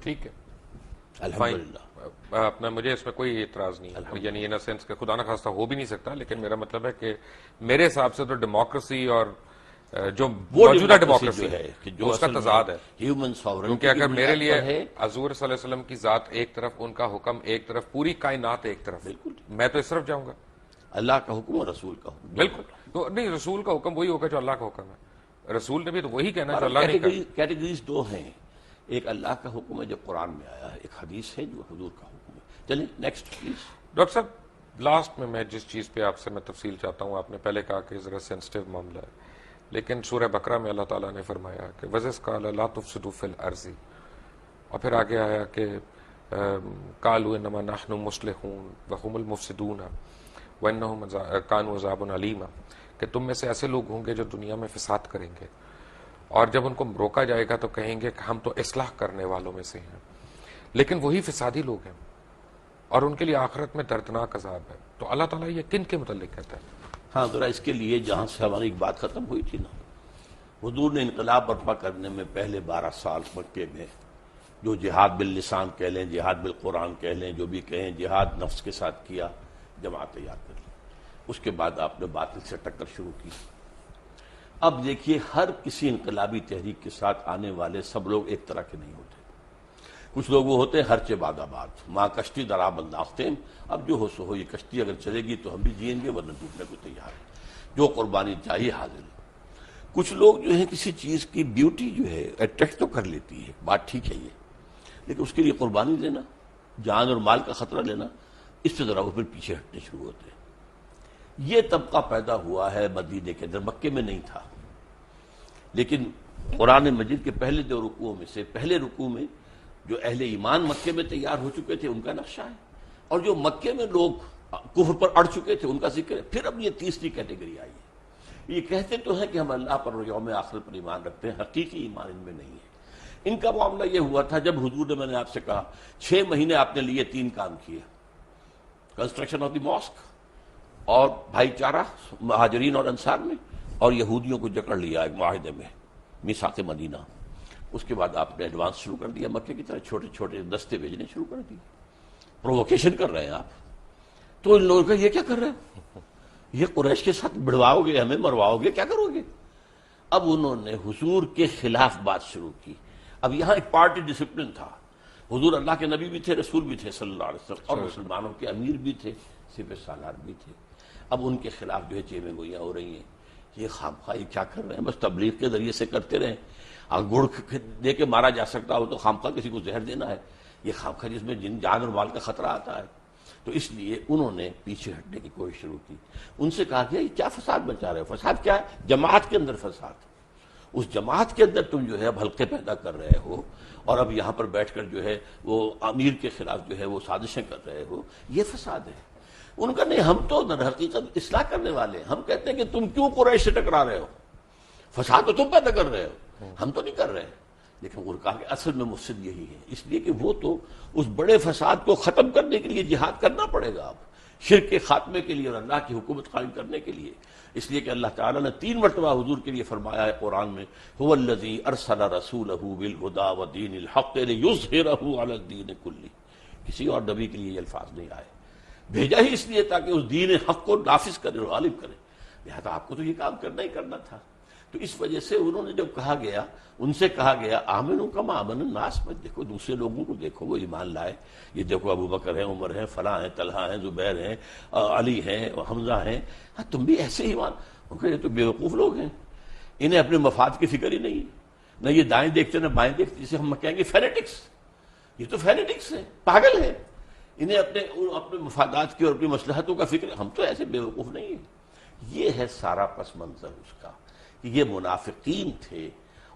ٹھیک ہے، الحمدللہ۔ اپنا مجھے اس میں کوئی اعتراض نہیں ہے، یعنی ان سینس کہ خدا نہ خواستہ ہو بھی نہیں سکتا، لیکن میرا مطلب ہے کہ میرے حساب سے تو ڈیموکریسی اور جو موجودہ ڈیموکریسی ہے جو اس کا تضاد ہے، ہیومن ساورنٹی، کیونکہ اگر میرے لیے حضور صلی اللہ علیہ وسلم کی ذات ایک طرف، ان کا حکم ایک طرف، پوری کائنات ایک طرف، بالکل میں تو اس طرف جاؤں گا، اللہ کا حکم اور رسول کا حکم، بالکل۔ تو نہیں، رسول کا حکم وہی ہوگا جو اللہ کا حکم ہے، رسول نے بھی تو وہی کہنا ہے جو اللہ نے کہا۔ کیٹیگریز 2 ہیں، ایک اللہ کا حکم ہے جو قرآن میں آیا ہے، ایک حدیث ہے جو حضور کا حکم ہے۔ چلیں نیکسٹ پلیز۔ ڈاکٹر صاحب لاسٹ میں جس چیز پہ آپ سے میں تفصیل چاہتا ہوں، آپ نے پہلے کہا کہ ذرا سینسٹیو معاملہ ہے، لیکن سورہ بقرہ میں اللہ تعالیٰ نے فرمایا کہ وَإِذْ قَالَ لَا تُفْسِدُوا فِي الْأَرْضِ، اور پھر آگے آیا کہ قَالُوا إِنَّمَا نَحْنُ مُصْلِحُونَ وَهُمُ الْمُفْسِدُونَ وَإِنَّهُمْ كَانُوا عَذَابٌ أَلِيمًا، کہ تم میں سے ایسے لوگ ہوں گے جو دنیا میں فساد کریں گے، اور جب ان کو روکا جائے گا تو کہیں گے کہ ہم تو اصلاح کرنے والوں میں سے ہیں، لیکن وہی فسادی لوگ ہیں اور ان کے لیے آخرت میں دردناک عذاب ہے۔ تو اللہ تعالیٰ یہ کن کے متعلق کہتا ہے؟ ہاں ذرا اس کے لیے جہاں سے ہماری ایک بات ختم ہوئی تھی نا، حضور نے انقلاب برپا کرنے میں پہلے 12 سال مکے میں جو جہاد باللسان کہہ لیں، جہاد بالقرآن کہہ لیں، جو بھی کہیں، جہاد نفس کے ساتھ کیا، جماعت تیار کر لی، اس کے بعد آپ نے باطل سے ٹکر شروع کی۔ اب دیکھیے ہر کسی انقلابی تحریک کے ساتھ آنے والے سب لوگ ایک طرح کے نہیں ہوتے، کچھ لوگ وہ ہوتے ہیں ہر چہ باد آباد، ماں کشتی درا بنداختیم، اب جو ہو سو ہو، یہ کشتی اگر چلے گی تو ہم بھی جئیں گے ورنہ ڈوبنے کو تیار ہیں، جو قربانی چاہیے حاضر ہیں۔ کچھ لوگ جو ہیں کسی چیز کی بیوٹی جو ہے اٹریکٹ تو کر لیتی ہے، بات ٹھیک ہے یہ، لیکن اس کے لیے قربانی دینا، جان اور مال کا خطرہ لینا، اس پہ ذرا وہ پھر پیچھے ہٹنے شروع ہوتے ہیں۔ یہ طبقہ پیدا ہوا ہے مدینے کے اندر، مکے میں نہیں تھا، لیکن قرآن مجید کے پہلے 2 رکوعوں میں سے پہلے رکوع میں جو اہل ایمان مکے میں تیار ہو چکے تھے ان کا نقشہ ہے، اور جو مکے میں لوگ کفر پر اڑ چکے تھے ان کا ذکر ہے۔ پھر اب یہ تیسری کیٹیگری آئی ہے، یہ کہتے تو ہیں کہ ہم اللہ پر اور یوم آخر پر ایمان رکھتے ہیں، حقیقی ایمان ان میں نہیں ہے۔ ان کا معاملہ یہ ہوا تھا جب حضور نے، میں نے آپ سے کہا 6 مہینے آپ نے لیے 3 کام کیے، کنسٹرکشن آف دی ماسک، اور بھائی چارہ مہاجرین اور انصار میں، اور یہودیوں کو جکڑ لیا ایک معاہدے میں، میثاق مدینہ۔ اس کے بعد آپ نے ایڈوانس شروع کر دیا، مکے کی طرح چھوٹے چھوٹے دستے بھیجنے شروع کر دیے، پرووکیشن کر رہے ہیں آپ۔ تو ان لوگوں کا یہ کیا کر رہے ہیں، یہ قریش کے ساتھ بڑھواؤ گے، ہمیں مرواؤ گے، کیا کرو گے؟ اب انہوں نے حضور کے خلاف بات شروع کی۔ اب یہاں ایک پارٹی ڈسپلن تھا، حضور اللہ کے نبی بھی تھے، رسول بھی تھے صلی اللہ علیہ وسلم، اور مسلمانوں کے امیر بھی تھے، سپہ سالار بھی تھے۔ اب ان کے خلاف جو ہے چیمیں گوئیاں ہو رہی ہیں، یہ خامخواہ یہ کیا کر رہے ہیں، بس تبلیغ کے ذریعے سے کرتے رہیں، گڑ دے کے مارا جا سکتا ہو تو خامخواہ کسی کو زہر دینا ہے، یہ خامخواہ جس میں جان اور مال کا خطرہ آتا ہے۔ تو اس لیے انہوں نے پیچھے ہٹنے کی کوشش شروع کی۔ ان سے کہا کہ یہ کیا فساد مچا رہے ہو؟ فساد کیا ہے؟ جماعت کے اندر فساد، اس جماعت کے اندر تم جو ہے اب حلقے پیدا کر رہے ہو، اور اب یہاں پر بیٹھ کر جو ہے وہ امیر کے خلاف جو ہے وہ سازشیں کر رہے ہو، یہ فساد ہے۔ ان کا نہیں، ہم تو در حقیقت اصلاح کرنے والے ہیں، ہم کہتے ہیں کہ تم کیوں قریش سے ٹکرا رہے ہو، فساد تو تم پیدا کر رہے ہو، ہم تو نہیں کر رہے۔ لیکن انہوں نے کہا کہ اصل میں مفسد یہی ہے، اس لیے کہ وہ تو اس بڑے فساد کو ختم کرنے کے لیے جہاد کرنا پڑے گا اب، شرک کے خاتمے کے لیے اور اللہ کی حکومت قائم کرنے کے لیے۔ اس لیے کہ اللہ تعالیٰ نے 3 مرتبہ حضور کے لیے فرمایا ہے قرآن میں، هو الذی ارسل رسولہ بالہدی ودین الحق لیظہرہ علی الدین کلہ، کسی اور نبی کے لیے یہ الفاظ نہیں آئے، بھیجا ہی اس لیے تاکہ اس دین حق کو نافذ کرے اور غالب کرے، لہذا آپ کو تو یہ کام کرنا ہی کرنا تھا۔ تو اس وجہ سے انہوں نے جب کہا گیا، ان سے کہا گیا آمنوا کما آمن الناس، مت دیکھو دوسرے لوگوں کو، دیکھو وہ ایمان لائے، یہ دیکھو ابو بکر ہیں، عمر ہیں، فلاں ہیں، طلحہ ہیں، زبیر ہیں، علی ہیں، حمزہ ہیں، ہاں تم بھی ایسے ایمان۔ ان کہ یہ تو بیوقوف لوگ ہیں، انہیں اپنے مفاد کی فکر ہی نہیں، نہ یہ دائیں دیکھتے نہ بائیں دیکھتے، جسے ہم کہیں گے فینیٹکس، یہ تو فینیٹکس ہیں، پاگل ہیں، انہیں اپنے مفادات کی اور اپنی مصلحتوں کا فکر، ہم تو ایسے بیوقوف نہیں ہیں۔ یہ ہے سارا پس منظر اس کا، کہ یہ منافقین تھے،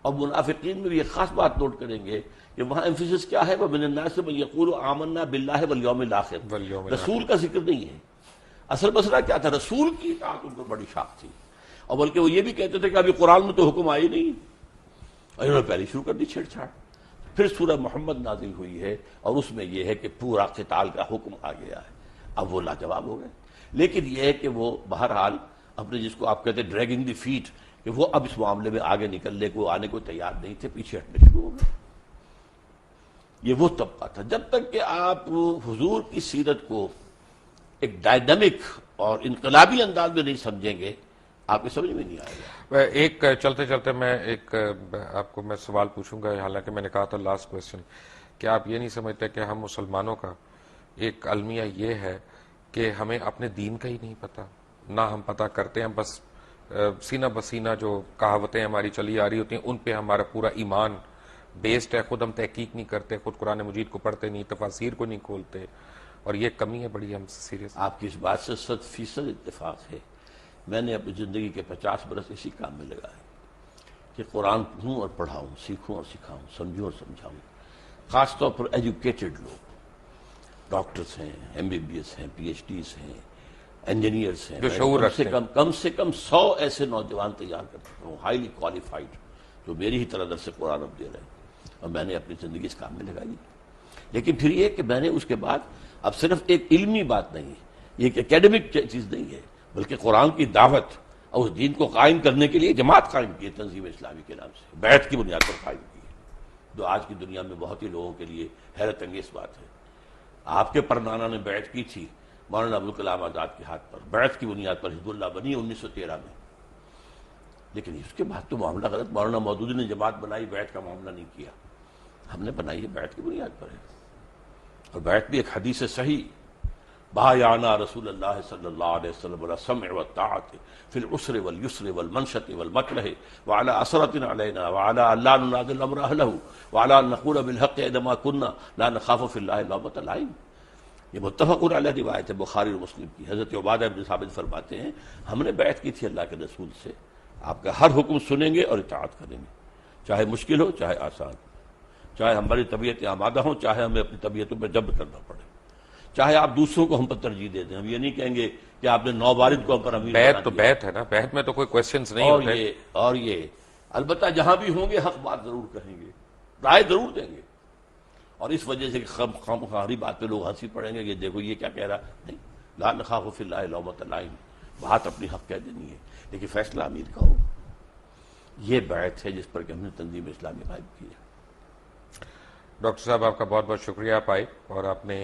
اور منافقین میں بھی ایک خاص بات نوٹ کریں گے کہ وہاں ایمفیسس کیا ہے، وَمِنَ النَّاسِ مَن يَقُولُ آمَنَّا بِاللَّهِ وَالْيَوْمِ الْآخِرِ، رسول کا ذکر نہیں ہے۔ اصل مسئلہ کیا تھا، رسول کی اطاعت ان کو بڑی شاخ تھی، اور بلکہ وہ یہ بھی کہتے تھے کہ ابھی قرآن میں تو حکم آئی نہیں، اور انہوں نے پہلے شروع کر دی چھیڑ چھاڑ۔ پھر سورہ محمد نازل ہوئی ہے، اور اس میں یہ ہے کہ پورا قتال کا حکم آ گیا ہے، اب وہ لاجواب ہو گئے۔ لیکن یہ ہے کہ وہ بہرحال اپنے، جس کو آپ کہتے ہیں ڈریگنگ دی فیٹ، کہ وہ اب اس معاملے میں آگے نکلنے کو، آنے کو تیار نہیں تھے، پیچھے ہٹنے شروع ہو گئے۔ یہ وہ طبقہ تھا۔ جب تک کہ آپ حضور کی سیرت کو ایک ڈائنامک اور انقلابی انداز میں نہیں سمجھیں گے، آپ کی سمجھ میں نہیں آئے گا۔ ایک چلتے چلتے میں ایک آپ کو میں سوال پوچھوں گا، حالانکہ میں نے کہا تھا لاسٹ کویسچن، کہ آپ یہ نہیں سمجھتے کہ ہم مسلمانوں کا ایک المیہ یہ ہے کہ ہمیں اپنے دین کا ہی نہیں پتہ، نہ ہم پتہ کرتے ہیں، بس سینہ بسینہ جو کہاوتیں ہماری چلی آ رہی ہوتی ہیں ان پہ ہمارا پورا ایمان بیسڈ ہے، خود ہم تحقیق نہیں کرتے، خود قرآن مجید کو پڑھتے نہیں، تفاسیر کو نہیں کھولتے، اور یہ کمی ہے بڑی ہم سے سیریس۔ آپ کی اس بات سے 100% اتفاق ہے، میں نے اپنی زندگی کے 50 برس اسی کام میں لگائے کہ قرآن پڑھوں اور پڑھاؤں، سیکھوں اور سکھاؤں، سمجھوں اور سمجھاؤں. خاص طور پر ایجوکیٹڈ لوگ، ڈاکٹرز ہیں، ایم بی بی ایس ہیں، پی ایچ ڈیز ہیں، انجینئرس ہیں، جو شعور رکھتے ہیں. کم سے کم 100 ایسے نوجوان تیار کر چکا ہوں، ہائیلی کوالیفائڈ، جو میری ہی طرح درس قرآن اب دے رہے ہیں، اور میں نے اپنی زندگی اس کام میں لگائی. لیکن پھر یہ کہ میں نے اس کے بعد اب صرف ایک علمی بات نہیں ہے، یہ ایک اکیڈمک چیز نہیں ہے، بلکہ قرآن کی دعوت اور اس دین کو قائم کرنے کے لیے جماعت قائم کی ہے تنظیم اسلامی کے نام سے، بیعت کی بنیاد پر قائم کی ہے، جو آج کی دنیا میں بہت ہی لوگوں کے لیے حیرت انگیز بات ہے. آپ کے پردانا نے بیعت کی تھی مولانا ابوالکلام آزاد کے ہاتھ پر، بیعت کی بنیاد پر حزب اللہ بنی 1913 میں، لیکن اس کے بعد تو معاملہ غلط. مولانا مودودی نے جماعت بنائی، بیعت کا معاملہ نہیں کیا. ہم نے بنائی ہے بیعت کی بنیاد پر ہے، اور بیعت بھی ایک حدیث صحیح، بایعنا رسول اللہ صلی اللہ علیہ وسلم علی السمع والطاعۃ فی العسر والیسر والمنشط والمکرہ وعلی اثرۃ علینا وعلی الا ننازع الامر اہلہ وعلی ان نقول بالحق عندما كنا لا نخاف فی اللہ لومۃ لائم. یہ متفق علیہ روایت ہے بخاری اور مسلم کی. حضرت عبادہ بن ثابت فرماتے ہیں ہم نے بیعت کی تھی اللہ کے رسول سے، آپ کا ہر حکم سنیں گے اور اطاعت کریں گے، چاہے مشکل ہو چاہے آسان، چاہے ہماری طبیعت آمادہ ہوں چاہے ہمیں اپنی طبیعتوں پہ جبر کرنا پڑے، چاہے آپ دوسروں کو ہم پر ترجیح دے دیں. ہم یہ نہیں کہیں گے کہ آپ نے نوبارد کو ہم پر امیر بیعت تو بیعت ہے نا، بیعت میں تو کوئی کوشچنز نہیں ہوتے. اور یہ البتہ جہاں بھی ہوں گے حق بات ضرور کہیں گے، رائے ضرور دیں گے، اور اس وجہ سے خامخواہی بات پہ لوگ ہنسی پڑیں گے کہ دیکھو یہ کیا کہہ رہا. نہیں، لا نخاف فی اللہ لومۃ لائم، بات اپنی حق کہہ دینی ہے لیکن فیصلہ امیر کا ہو. یہ بیعت ہے جس پر کہ ہم نے تنظیم اسلامی قائم کی ہے. ڈاکٹر صاحب آپ کا بہت بہت شکریہ، آپ آئے اور آپ نے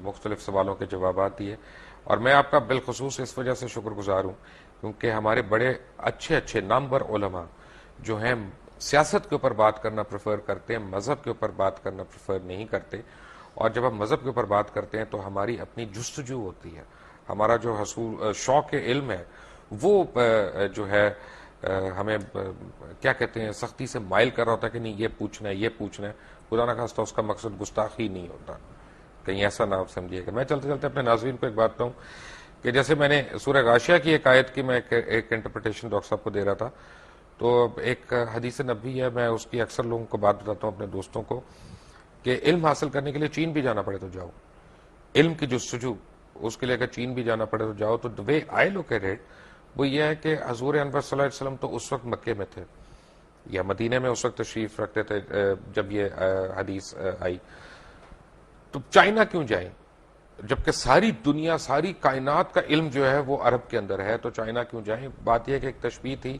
مختلف سوالوں کے جوابات دیے، اور میں آپ کا بالخصوص اس وجہ سے شکر گزار ہوں کیونکہ ہمارے بڑے اچھے نامور علماء جو ہیں سیاست کے اوپر بات کرنا پریفر کرتے ہیں، مذہب کے اوپر بات کرنا پریفر نہیں کرتے. اور جب ہم مذہب کے اوپر بات کرتے ہیں تو ہماری اپنی جستجو ہوتی ہے، ہمارا جو حصول شوق علم ہے وہ جو ہے ہمیں کیا کہتے ہیں سختی سے مائل کر رہا ہوتا ہے کہ نہیں یہ پوچھنا ہے یہ پوچھنا ہے. خدا نہ خواستہ اس کا مقصد گستاخی نہیں ہوتا، کہیں ایسا نہ آپ سمجھیے گا. میں چلتے چلتے اپنے ناظرین کو ایک بات کہوں کہ جیسے میں نے سورہ غاشیہ کی ایک آیت کی میں ایک انٹرپریٹیشن ڈاکٹر صاحب کو دے رہا تھا، تو ایک حدیث نبوی ہے، میں اس کی اکثر لوگوں کو بات بتاتا ہوں اپنے دوستوں کو کہ علم حاصل کرنے کے لیے چین بھی جانا پڑے تو جاؤ، علم کی جستجو اس کے لیے اگر چین بھی جانا پڑے تو جاؤ. تو the way I look at it وہ یہ ہے کہ حضور انور صلی اللہ علیہ وسلم تو اس وقت مکے میں تھے یا مدینے میں اس وقت تشریف رکھتے تھے جب یہ حدیث آئی، تو چائنا کیوں جائیں جبکہ ساری دنیا ساری کائنات کا علم جو ہے وہ عرب کے اندر ہے، تو چائنا کیوں جائیں؟ بات یہ کہ ایک تشبیہ تھی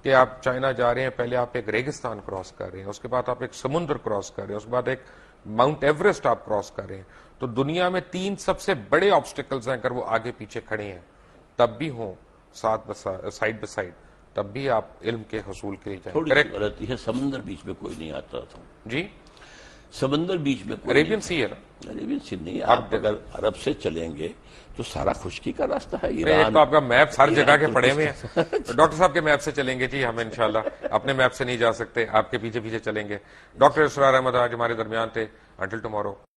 کہ آپ چائنا جا رہے ہیں، پہلے آپ ایک ریگستان کراس کر رہے ہیں، اس کے بعد آپ ایک سمندر کراس کر رہے ہیں، اس کے بعد ایک ماؤنٹ ایوریسٹ آپ کراس کر رہے ہیں. تو دنیا میں 3 سب سے بڑے آبسٹیکلز ہیں، اگر وہ آگے پیچھے کھڑے ہیں تب بھی ہوں سائڈ بائی سائڈ تب بھی آپ علم کے حصول کے لیے جائیں. تھوڑی سی غلطی ہے، سمندر بیچ میں کوئی نہیں آتا تھا. جی سمندر بیچ میں کوئی عربین سی ہے نا، عربین سی نہیں. آپ اگر عرب سے چلیں گے تو سارا خشکی کا راستہ ہے. ایک تو آپ کا میپ ہر جگہ کے پڑے ہوئے ہیں. ڈاکٹر صاحب کے میپ سے چلیں گے جی، ہم انشاءاللہ اپنے میپ سے نہیں جا سکتے، آپ کے پیچھے پیچھے چلیں گے. ڈاکٹر اسرار احمد آج ہمارے درمیان تھے. Until tomorrow.